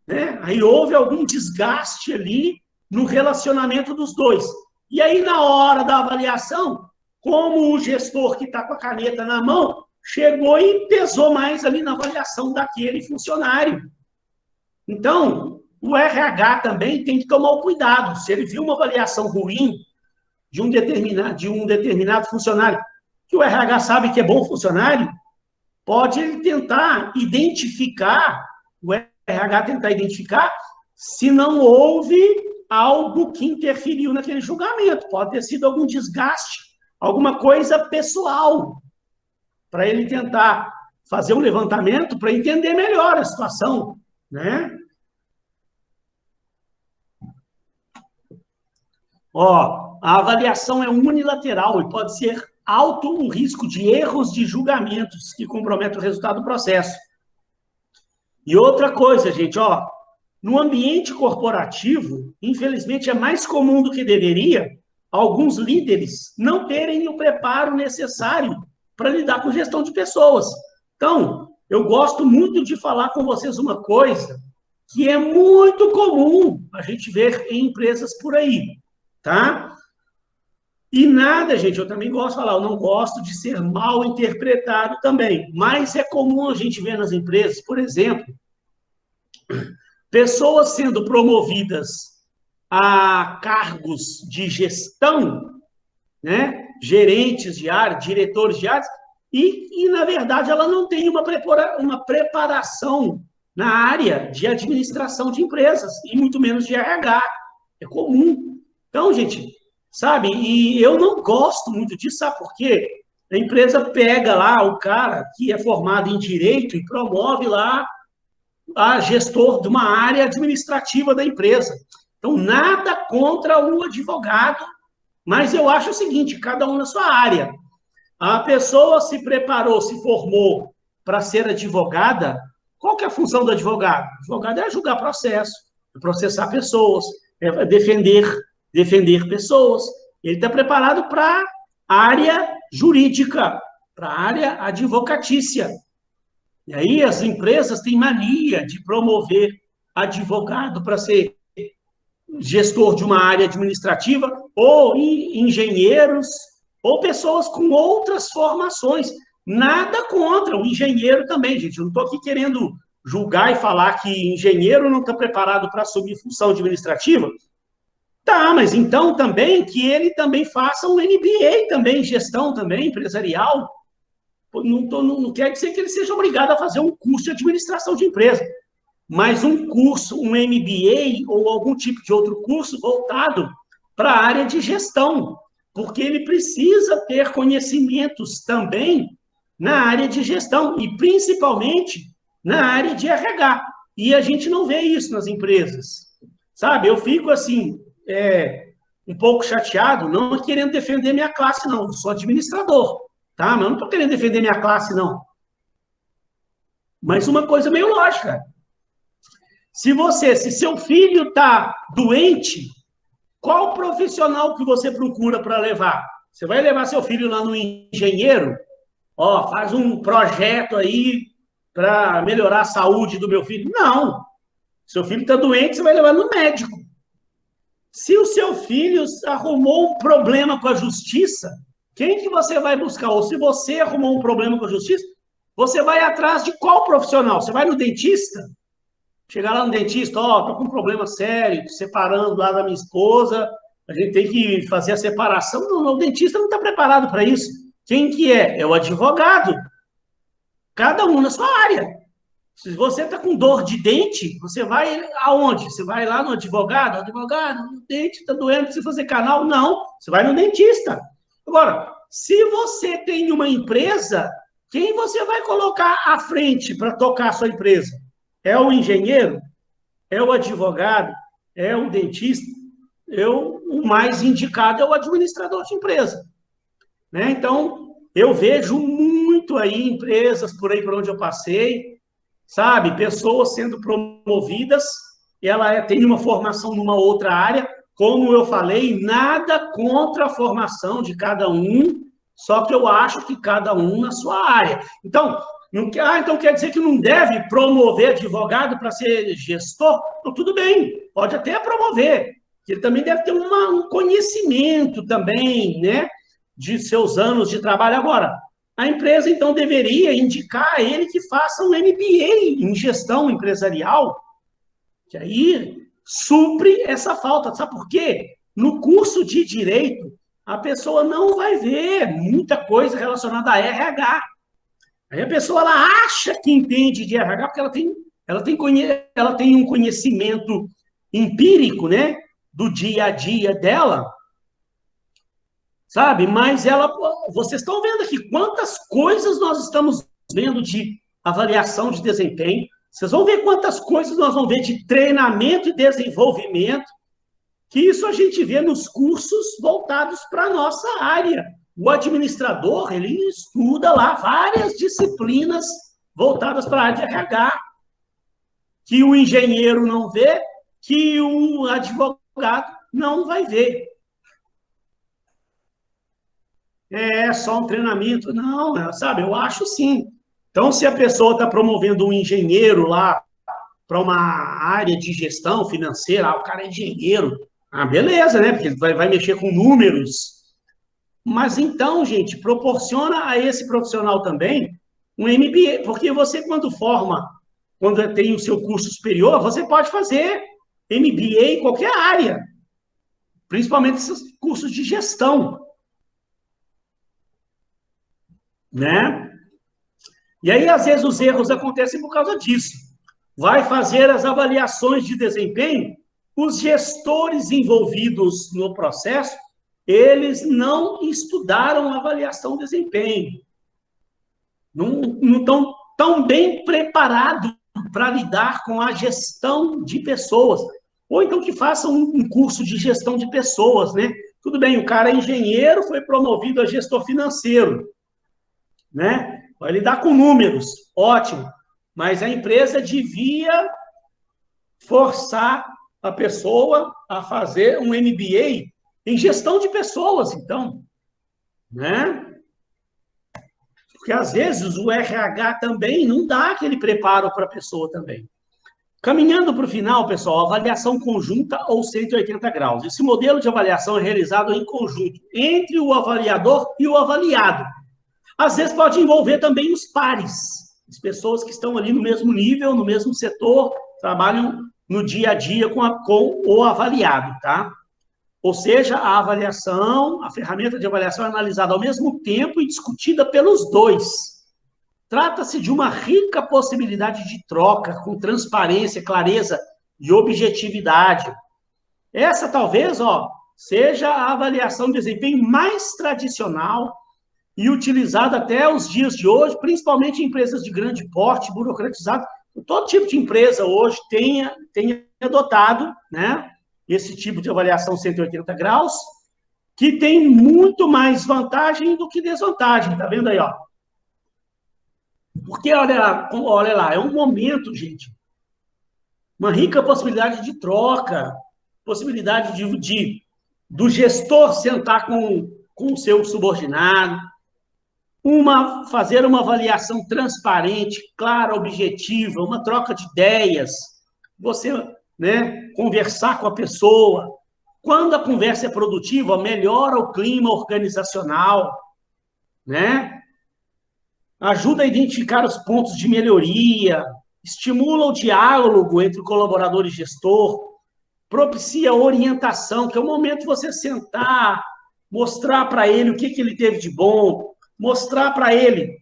né? Aí houve algum desgaste ali no relacionamento dos dois. E aí, na hora da avaliação, como o gestor que está com a caneta na mão, chegou e pesou mais ali na avaliação daquele funcionário. Então, o RH também tem que tomar o cuidado. Se ele viu uma avaliação ruim de um determinado funcionário, que o RH sabe que é bom funcionário, pode ele tentar identificar, o RH tentar identificar se não houve algo que interferiu naquele julgamento. Pode ter sido algum desgaste, alguma coisa pessoal, para ele tentar fazer um levantamento para entender melhor a situação, né? Ó, a avaliação é unilateral e pode ser alto o risco de erros de julgamentos que comprometem o resultado do processo. E outra coisa, gente, ó, no ambiente corporativo, infelizmente é mais comum do que deveria alguns líderes não terem o preparo necessário para lidar com gestão de pessoas. Então, eu gosto muito de falar com vocês uma coisa que é muito comum a gente ver em empresas por aí, tá? E nada, gente, eu também gosto de falar, eu não gosto de ser mal interpretado também, mas é comum a gente ver nas empresas, por exemplo, pessoas sendo promovidas a cargos de gestão, né? Gerentes de área, diretores de áreas, e, na verdade, ela não tem uma preparação na área de administração de empresas, e muito menos de RH. É comum. Então, gente, sabe, e eu não gosto muito disso, sabe por quê? A empresa pega lá o cara que é formado em direito e promove lá a gestor de uma área administrativa da empresa. Então, nada contra o advogado, mas eu acho o seguinte, cada um na sua área. A pessoa se preparou, se formou para ser advogada, qual que é a função do advogado? O advogado é julgar processo, é processar pessoas, é defender pessoas. Ele está preparado para a área jurídica, para a área advocatícia. E aí as empresas têm mania de promover advogado para ser gestor de uma área administrativa, ou engenheiros, ou pessoas com outras formações. Nada contra o engenheiro também, gente. Eu não estou aqui querendo julgar e falar que engenheiro não está preparado para assumir função administrativa. Tá, mas então também que ele também faça um MBA também, gestão também, empresarial. Não quer dizer que ele seja obrigado a fazer um curso de administração de empresa, mas um curso, um MBA ou algum tipo de outro curso voltado para a área de gestão, porque ele precisa ter conhecimentos também na área de gestão e principalmente na área de RH. E a gente não vê isso nas empresas, sabe? Eu fico assim, um pouco chateado, não querendo defender minha classe, não. Eu sou administrador, tá? Mas eu não estou querendo defender minha classe, não. Mas uma coisa meio lógica. Se seu filho está doente, qual profissional que você procura para levar? Você vai levar seu filho lá no engenheiro? Ó, faz um projeto aí para melhorar a saúde do meu filho. Não. Seu filho está doente, você vai levar no médico. Se o seu filho arrumou um problema com a justiça, quem que você vai buscar? Ou se você arrumou um problema com a justiça, você vai atrás de qual profissional? Você vai no dentista? Chegar lá no dentista, ó, tô com um problema sério, separando lá da minha esposa, a gente tem que fazer a separação. Não, o dentista não está preparado para isso. Quem que é? É o advogado. Cada um na sua área. Se você está com dor de dente, você vai aonde? Você vai lá no advogado? Advogado, o dente está doendo, precisa fazer canal? Não, você vai no dentista. Agora, se você tem uma empresa, quem você vai colocar à frente para tocar a sua empresa? É o engenheiro? É o advogado? É o dentista? o mais indicado é o administrador de empresa, né? Então, eu vejo muito aí empresas por aí por onde eu passei, sabe? Pessoas sendo promovidas, ela tem uma formação numa outra área, como eu falei, nada contra a formação de cada um, só que eu acho que cada um na sua área. Então, então quer dizer que não deve promover advogado para ser gestor? Então, tudo bem, pode até promover, ele também deve ter um conhecimento também, né, de seus anos de trabalho. Agora, a empresa, então, deveria indicar a ele que faça um MBA em gestão empresarial, que aí supre essa falta. Sabe por quê? No curso de Direito, a pessoa não vai ver muita coisa relacionada a RH. Aí a pessoa ela acha que entende de RH porque ela tem um conhecimento empírico, né, do dia a dia dela, sabe? Mas vocês estão vendo aqui quantas coisas nós estamos vendo de avaliação de desempenho. Vocês vão ver quantas coisas nós vamos ver de treinamento e desenvolvimento, que isso a gente vê nos cursos voltados para a nossa área. O administrador, ele estuda lá várias disciplinas voltadas para a área de RH, que o engenheiro não vê, que o advogado não vai ver. É só um treinamento. Não, sabe, eu acho sim. Então, se a pessoa está promovendo um engenheiro lá para uma área de gestão financeira, o cara é engenheiro, beleza, né? Porque ele vai mexer com números. Mas então, gente, proporciona a esse profissional também um MBA, porque você, quando tem o seu curso superior, você pode fazer MBA em qualquer área, principalmente esses cursos de gestão, né? E aí, às vezes, os erros acontecem por causa disso. Vai fazer as avaliações de desempenho, os gestores envolvidos no processo, eles não estudaram a avaliação de desempenho. Não estão tão bem preparados para lidar com a gestão de pessoas. Ou então que façam um curso de gestão de pessoas, né? Tudo bem, o cara é engenheiro, foi promovido a gestor financeiro, né? Vai lidar com números, ótimo. Mas a empresa devia forçar a pessoa a fazer um MBA em gestão de pessoas, então, né? Porque, às vezes, o RH também não dá aquele preparo para a pessoa também. Caminhando para o final, pessoal, avaliação conjunta ou 180 graus. Esse modelo de avaliação é realizado em conjunto entre o avaliador e o avaliado. Às vezes pode envolver também os pares, as pessoas que estão ali no mesmo nível, no mesmo setor, trabalham no dia a dia com o avaliado, tá? Ou seja, a ferramenta de avaliação é analisada ao mesmo tempo e discutida pelos dois. Trata-se de uma rica possibilidade de troca, com transparência, clareza e objetividade. Essa, talvez, seja a avaliação de desempenho mais tradicional e utilizada até os dias de hoje, principalmente em empresas de grande porte, burocratizado. Todo tipo de empresa hoje tem adotado, né, esse tipo de avaliação 180 graus, que tem muito mais vantagem do que desvantagem. Tá vendo aí, ó? Porque, olha lá, é um momento, gente, uma rica possibilidade de troca, possibilidade do gestor sentar com o seu subordinado, fazer uma avaliação transparente, clara, objetiva, uma troca de ideias, você, né, conversar com a pessoa. Quando a conversa é produtiva, melhora o clima organizacional, né? Ajuda a identificar os pontos de melhoria, estimula o diálogo entre o colaborador e gestor, propicia orientação, que é o momento de você sentar, mostrar para ele o que ele teve de bom, mostrar para ele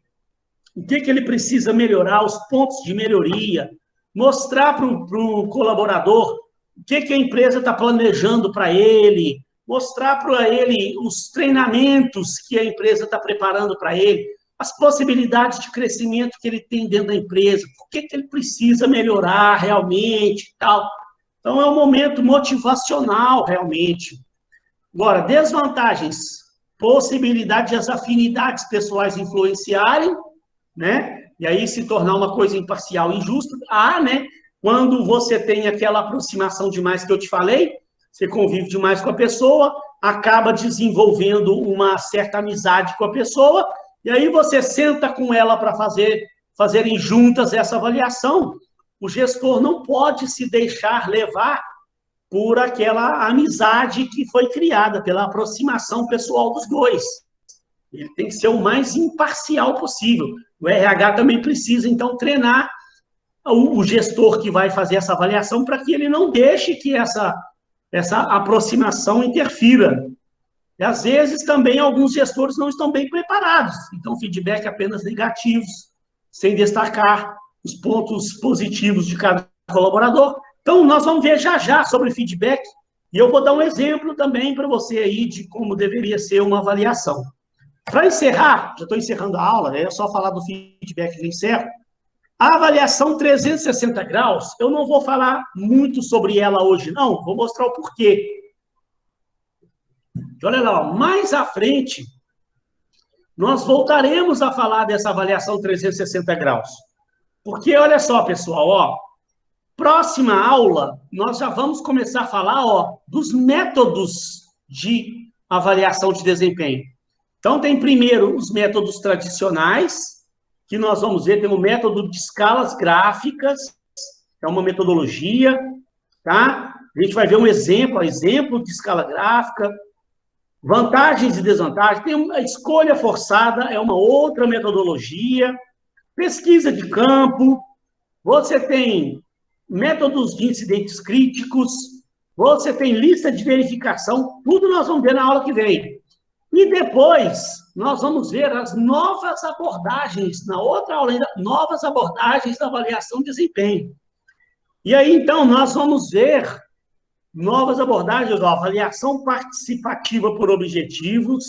o que ele precisa melhorar, os pontos de melhoria, mostrar para o colaborador o que a empresa está planejando para ele, mostrar para ele os treinamentos que a empresa está preparando para ele, as possibilidades de crescimento que ele tem dentro da empresa, por que ele precisa melhorar realmente e tal. Então, é um momento motivacional, realmente. Agora, desvantagens, possibilidade de as afinidades pessoais influenciarem, né? E aí se tornar uma coisa imparcial e injusta. Né? Quando você tem aquela aproximação demais que eu te falei, você convive demais com a pessoa, acaba desenvolvendo uma certa amizade com a pessoa, e aí você senta com ela para fazerem juntas essa avaliação. O gestor não pode se deixar levar por aquela amizade que foi criada, pela aproximação pessoal dos dois. Ele tem que ser o mais imparcial possível. O RH também precisa, então, treinar o gestor que vai fazer essa avaliação para que ele não deixe que essa aproximação interfira. E, às vezes, também alguns gestores não estão bem preparados. Então, feedback apenas negativos, sem destacar os pontos positivos de cada colaborador. Então, nós vamos ver já sobre feedback, e eu vou dar um exemplo também para você aí de como deveria ser uma avaliação. Para encerrar, já estou encerrando a aula, é só falar do feedback que eu encerro. A avaliação 360 graus, eu não vou falar muito sobre ela hoje, não, vou mostrar o porquê. Olha lá, mais à frente, nós voltaremos a falar dessa avaliação 360 graus. Porque, olha só, pessoal, próxima aula, nós já vamos começar a falar, dos métodos de avaliação de desempenho. Então, tem primeiro os métodos tradicionais, que nós vamos ver, tem o método de escalas gráficas, é uma metodologia, tá? A gente vai ver um exemplo de escala gráfica, vantagens e desvantagens, tem a escolha forçada, é uma outra metodologia, pesquisa de campo, você tem métodos de incidentes críticos, você tem lista de verificação, tudo nós vamos ver na aula que vem. E depois, nós vamos ver as novas abordagens, na outra aula ainda, novas abordagens da avaliação de desempenho. E aí, então, nós vamos ver novas abordagens, avaliação participativa por objetivos,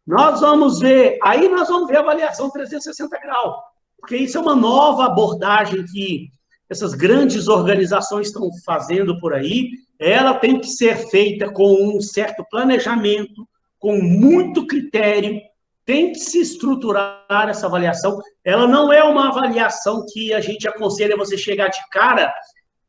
nós vamos ver a avaliação 360 graus, porque isso é uma nova abordagem que essas grandes organizações estão fazendo por aí, ela tem que ser feita com um certo planejamento, com muito critério, tem que se estruturar essa avaliação. Ela não é uma avaliação que a gente aconselha você chegar de cara,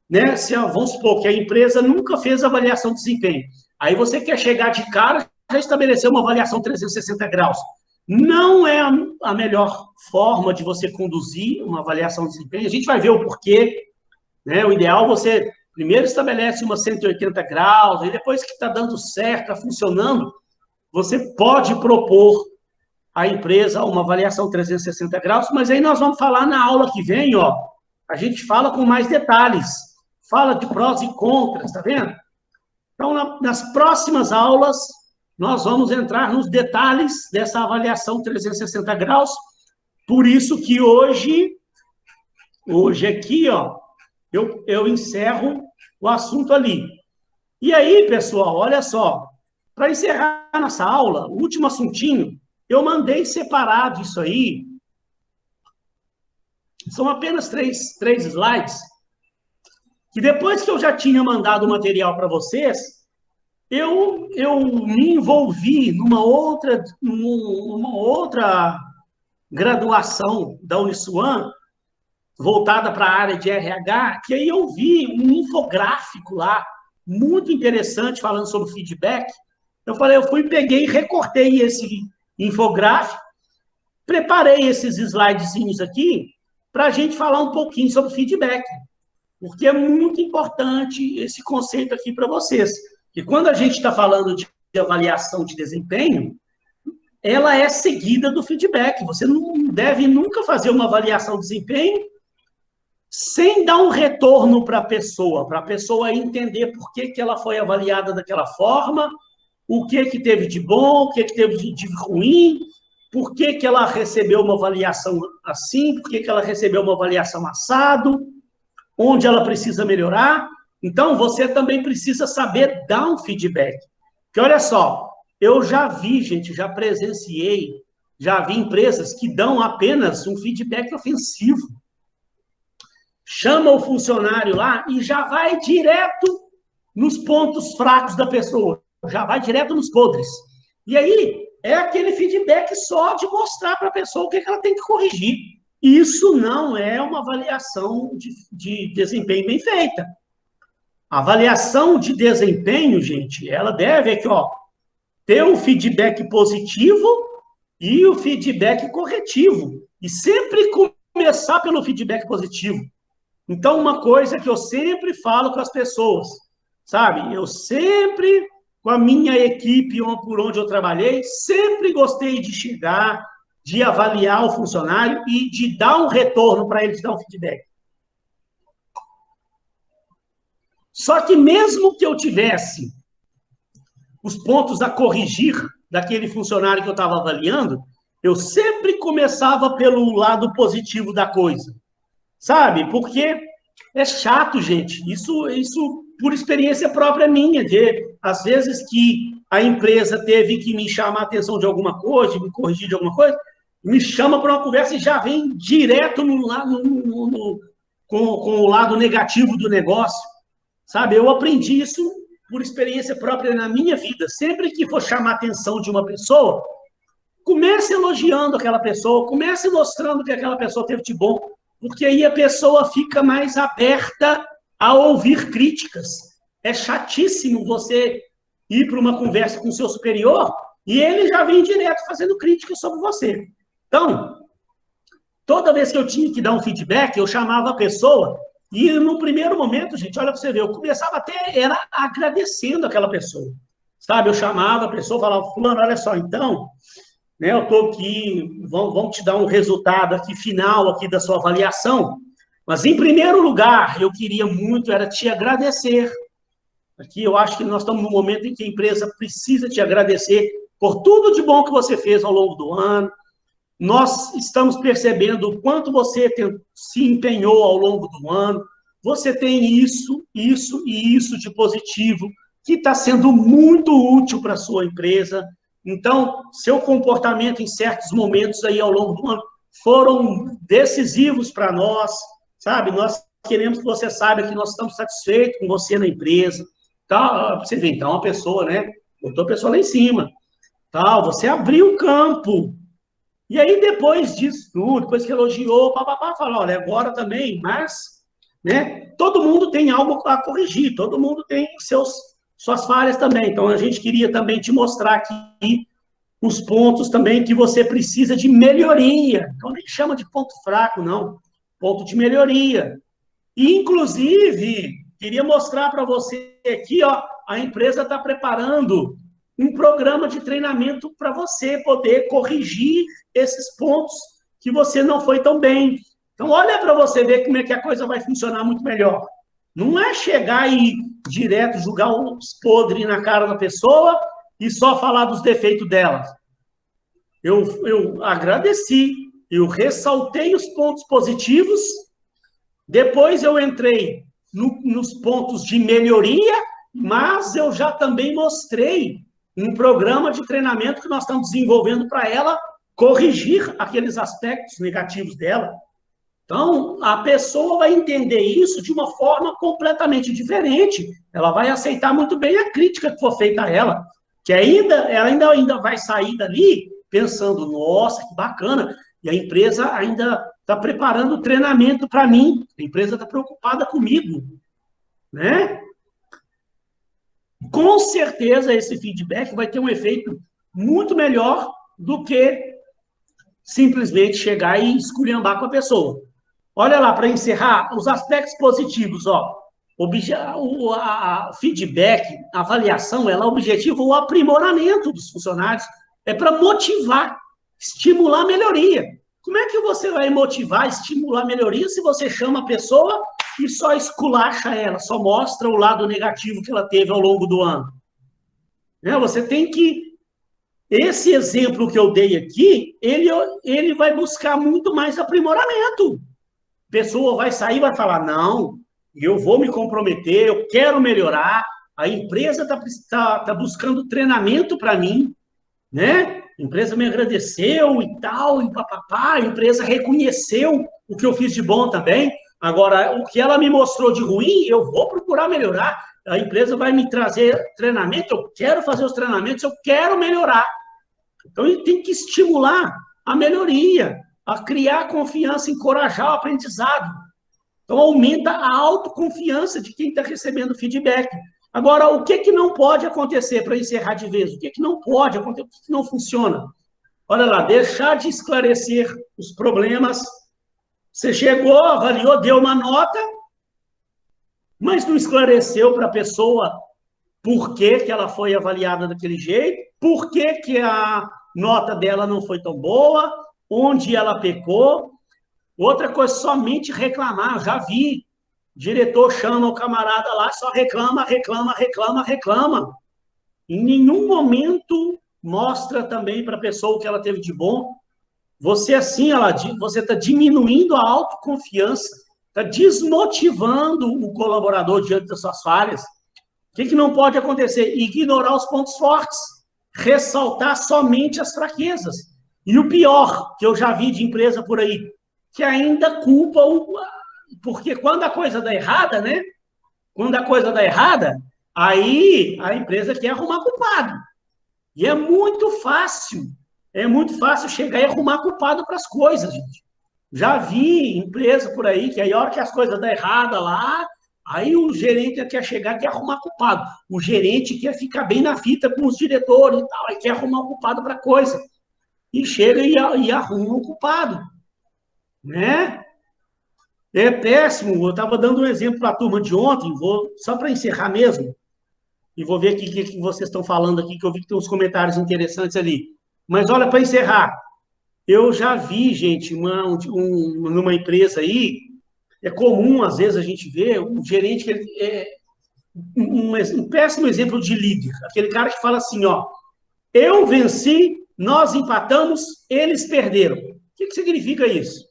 né? Vamos supor que a empresa nunca fez avaliação de desempenho. Aí você quer chegar de cara, já estabeleceu uma avaliação 360 graus. Não é a melhor forma de você conduzir uma avaliação de desempenho. A gente vai ver o porquê, né? O ideal você primeiro estabelece uma 180 graus, e depois que está dando certo, está funcionando, você pode propor à empresa uma avaliação 360 graus, mas aí nós vamos falar na aula que vem, a gente fala com mais detalhes, fala de prós e contras, tá vendo? Então, nas próximas aulas, nós vamos entrar nos detalhes dessa avaliação 360 graus, por isso que hoje aqui, eu encerro o assunto ali. E aí, pessoal, olha só, para encerrar nossa aula, o último assuntinho, eu mandei separado isso aí, são apenas três slides, que depois que eu já tinha mandado o material para vocês, eu me envolvi numa outra graduação da Uniswan, voltada para a área de RH, que aí eu vi um infográfico lá, muito interessante, falando sobre feedback. Eu peguei e recortei esse infográfico, preparei esses slidezinhos aqui, para a gente falar um pouquinho sobre feedback, porque é muito importante esse conceito aqui para vocês. E quando a gente está falando de avaliação de desempenho, ela é seguida do feedback. Você não deve nunca fazer uma avaliação de desempenho sem dar um retorno para a pessoa entender por que ela foi avaliada daquela forma, o que teve de bom, o que teve de ruim, por que ela recebeu uma avaliação assim, por que ela recebeu uma avaliação assado, onde ela precisa melhorar. Então, você também precisa saber dar um feedback. Porque, olha só, eu já vi, gente, já presenciei, já vi empresas que dão apenas um feedback ofensivo. chama o funcionário lá e já vai direto nos pontos fracos da pessoa, já vai direto nos podres. E aí, é aquele feedback só de mostrar para a pessoa o que ela tem que corrigir. Isso não é uma avaliação de desempenho bem feita. A avaliação de desempenho, gente, ela deve aqui, ó, ter um feedback positivo e o feedback corretivo. E sempre começar pelo feedback positivo. Então, uma coisa que eu sempre falo com as pessoas, sabe? Eu sempre, com a minha equipe por onde eu trabalhei, sempre gostei de chegar, de avaliar o funcionário e de dar um retorno para ele, de dar um feedback. Só que mesmo que eu tivesse os pontos a corrigir daquele funcionário que eu estava avaliando, eu sempre começava pelo lado positivo da coisa. Sabe? Porque é chato, gente. Isso por experiência própria minha, às vezes que a empresa teve que me chamar a atenção de alguma coisa, me corrigir de alguma coisa, me chama para uma conversa e já vem direto com o lado negativo do negócio. Sabe? Eu aprendi isso por experiência própria na minha vida. Sempre que for chamar a atenção de uma pessoa, comece elogiando aquela pessoa, comece mostrando que aquela pessoa teve de bom, porque aí a pessoa fica mais aberta a ouvir críticas. É chatíssimo você ir para uma conversa com o seu superior e ele já vem direto fazendo críticas sobre você. Então, toda vez que eu tinha que dar um feedback, eu chamava a pessoa e no primeiro momento, gente, olha para você ver, eu começava até era agradecendo aquela pessoa. Sabe, eu chamava a pessoa, falava, fulano, olha só, então, né, eu estou aqui, vamos te dar um resultado aqui final aqui da sua avaliação, mas em primeiro lugar, eu queria muito era te agradecer. Aqui eu acho que nós estamos num momento em que a empresa precisa te agradecer por tudo de bom que você fez ao longo do ano. Nós estamos percebendo o quanto você se empenhou ao longo do ano. Você tem isso e isso de positivo, que está sendo muito útil para a sua empresa. Então, seu comportamento em certos momentos aí ao longo do ano foram decisivos para nós, sabe? Nós queremos que você saiba que nós estamos satisfeitos com você na empresa. Tá? Você vê, então, uma pessoa, né? Botou a pessoa lá em cima. Tá? Você abriu o campo. E aí, depois disso tudo, depois que elogiou, papapá, falou, olha, agora também, mas, né? Todo mundo tem algo a corrigir, todo mundo tem suas falhas também. Então, a gente queria também te mostrar aqui os pontos também que você precisa de melhoria. Então, nem chama de ponto fraco, não. Ponto de melhoria. E, inclusive, queria mostrar para você aqui, ó, a empresa está preparando um programa de treinamento para você poder corrigir esses pontos que você não foi tão bem. Então, olha para você ver como é que a coisa vai funcionar muito melhor. Não é chegar e direto jogar os podres na cara da pessoa e só falar dos defeitos dela. Eu agradeci, eu ressaltei os pontos positivos, depois eu entrei nos pontos de melhoria, mas eu já também mostrei um programa de treinamento que nós estamos desenvolvendo para ela corrigir aqueles aspectos negativos dela. Então, a pessoa vai entender isso de uma forma completamente diferente. Ela vai aceitar muito bem a crítica que for feita a ela, que ela ainda vai sair dali pensando, nossa, que bacana, e a empresa ainda está preparando o treinamento para mim, a empresa está preocupada comigo, né? Com certeza, esse feedback vai ter um efeito muito melhor do que simplesmente chegar e esculhambar com a pessoa. Olha lá, para encerrar, os aspectos positivos, ó. A feedback, a avaliação, ela objetiva o aprimoramento dos funcionários, é para motivar, estimular a melhoria. Como é que você vai motivar, estimular a melhoria se você chama a pessoa e só esculacha ela, só mostra o lado negativo que ela teve ao longo do ano? Você tem que... Esse exemplo que eu dei aqui, ele vai buscar muito mais aprimoramento. A pessoa vai sair e vai falar, não, eu vou me comprometer, eu quero melhorar, a empresa tá buscando treinamento para mim, né? A empresa me agradeceu e tal, e papapá, a empresa reconheceu o que eu fiz de bom também, Agora, o que ela me mostrou de ruim, eu vou procurar melhorar. A empresa vai me trazer treinamento, eu quero fazer os treinamentos, eu quero melhorar. Então, ele tem que estimular a melhoria, a criar confiança, encorajar o aprendizado. Então, aumenta a autoconfiança de quem está recebendo feedback. Agora, o que não pode acontecer, para encerrar de vez? O que não pode acontecer? O que não funciona? Olha lá, deixar de esclarecer os problemas. Você chegou, avaliou, deu uma nota, mas não esclareceu para a pessoa por que ela foi avaliada daquele jeito, por que a nota dela não foi tão boa, onde ela pecou. Outra coisa, somente reclamar. Eu já vi. Diretor chama o camarada lá, só reclama, reclama, reclama, reclama. Em nenhum momento mostra também para a pessoa o que ela teve de bom. Você assim, você está diminuindo a autoconfiança, está desmotivando o colaborador diante das suas falhas. O que não pode acontecer? Ignorar os pontos fortes, ressaltar somente as fraquezas. E o pior, que eu já vi de empresa por aí, que ainda culpa porque quando a coisa dá errada, né? Quando a coisa dá errada, aí a empresa quer arrumar culpado. E é muito fácil chegar e arrumar culpado para as coisas, gente. Já vi empresa por aí que aí a hora que as coisas dão errada lá, aí o gerente quer chegar e quer arrumar culpado. O gerente quer ficar bem na fita com os diretores e tal, aí quer arrumar o culpado para a coisa. E chega e arruma o culpado. Né? É péssimo. Eu estava dando um exemplo para a turma de ontem, só para encerrar mesmo, e vou ver o que vocês estão falando aqui, que eu vi que tem uns comentários interessantes ali. Mas olha, para encerrar, eu já vi, gente, numa empresa aí, é comum, às vezes, a gente ver um gerente que é um péssimo exemplo de líder. Aquele cara que fala assim, ó, eu venci, nós empatamos, eles perderam. O que significa isso?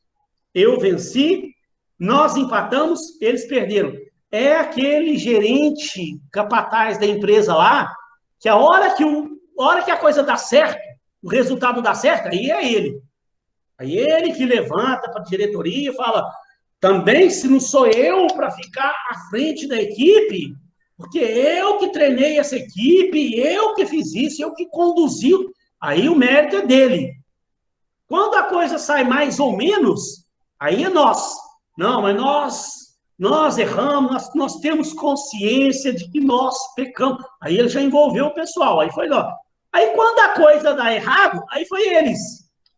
Eu venci, nós empatamos, eles perderam. É aquele gerente capataz da empresa lá, que a hora que a coisa dá certo, o resultado dá certo, aí é ele. Aí ele que levanta para a diretoria e fala, também se não sou eu para ficar à frente da equipe, porque eu que treinei essa equipe, eu que fiz isso, eu que conduzi, aí o mérito é dele. Quando a coisa sai mais ou menos, aí é nós. Não, mas nós erramos, nós temos consciência de que nós pecamos. Aí ele já envolveu o pessoal, aí foi lá. Aí quando a coisa dá errado, aí foi eles.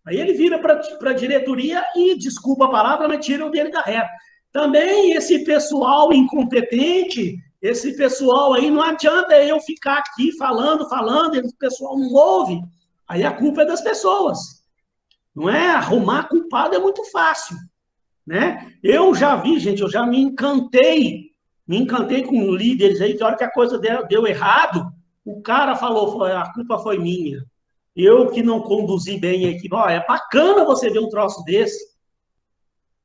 Aí ele vira para a diretoria e, desculpa a palavra, mas tira o dele da reta. Também esse pessoal incompetente, esse pessoal aí, não adianta eu ficar aqui falando, esse pessoal não ouve. Aí a culpa é das pessoas. Não é? Arrumar culpado é muito fácil. Né? Eu já vi, gente, eu já me encantei com líderes aí, que a hora que a coisa deu errado, o cara falou, a culpa foi minha. Eu que não conduzi bem a equipe. É bacana você ver um troço desse.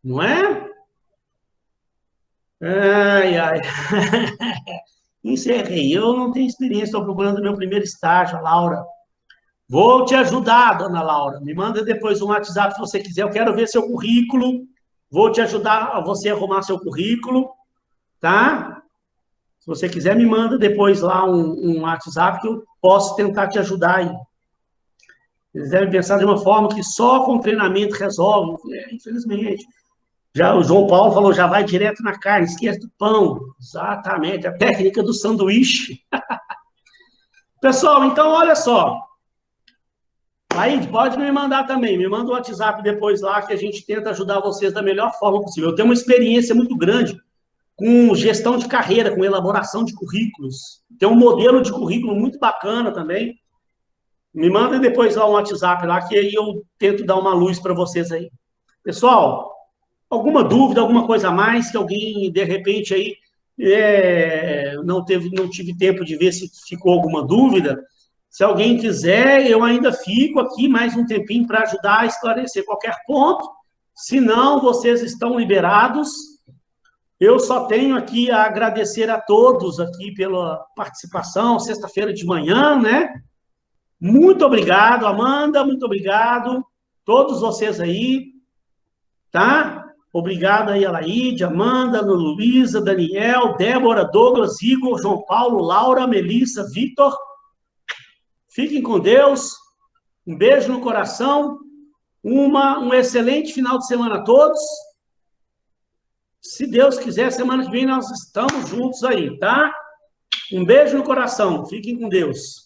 Não é? Ai, ai. Encerrei. Eu não tenho experiência, estou procurando meu primeiro estágio, Laura. Vou te ajudar, dona Laura. Me manda depois um WhatsApp se você quiser. Eu quero ver seu currículo. Vou te ajudar a você arrumar seu currículo, tá? Se você quiser, me manda depois lá um WhatsApp que eu posso tentar te ajudar aí. Eles devem pensar de uma forma que só com treinamento resolve. Infelizmente. Já o João Paulo falou, já vai direto na carne, esquece do pão. Exatamente, a técnica do sanduíche. Pessoal, então, olha só. Aí, pode me mandar também, me manda um WhatsApp depois lá, que a gente tenta ajudar vocês da melhor forma possível. Eu tenho uma experiência muito grande com gestão de carreira, com elaboração de currículos. Tem um modelo de currículo muito bacana também. Me manda depois lá um WhatsApp lá, que aí eu tento dar uma luz para vocês aí. Pessoal, alguma dúvida, alguma coisa a mais que alguém, de repente, aí não tive tempo de ver se ficou alguma dúvida? Se alguém quiser, eu ainda fico aqui mais um tempinho para ajudar a esclarecer qualquer ponto. Se não, vocês estão liberados. Eu só tenho aqui a agradecer a todos aqui pela participação, sexta-feira de manhã, né? Muito obrigado, Amanda, muito obrigado. Todos vocês aí, tá? Obrigado aí a Laíde, Amanda, Ana Luísa, Daniel, Débora, Douglas, Igor, João Paulo, Laura, Melissa, Vitor. Fiquem com Deus. Um beijo no coração. Um excelente final de semana a todos. Se Deus quiser, semana que vem nós estamos juntos aí, tá? Um beijo no coração. Fiquem com Deus.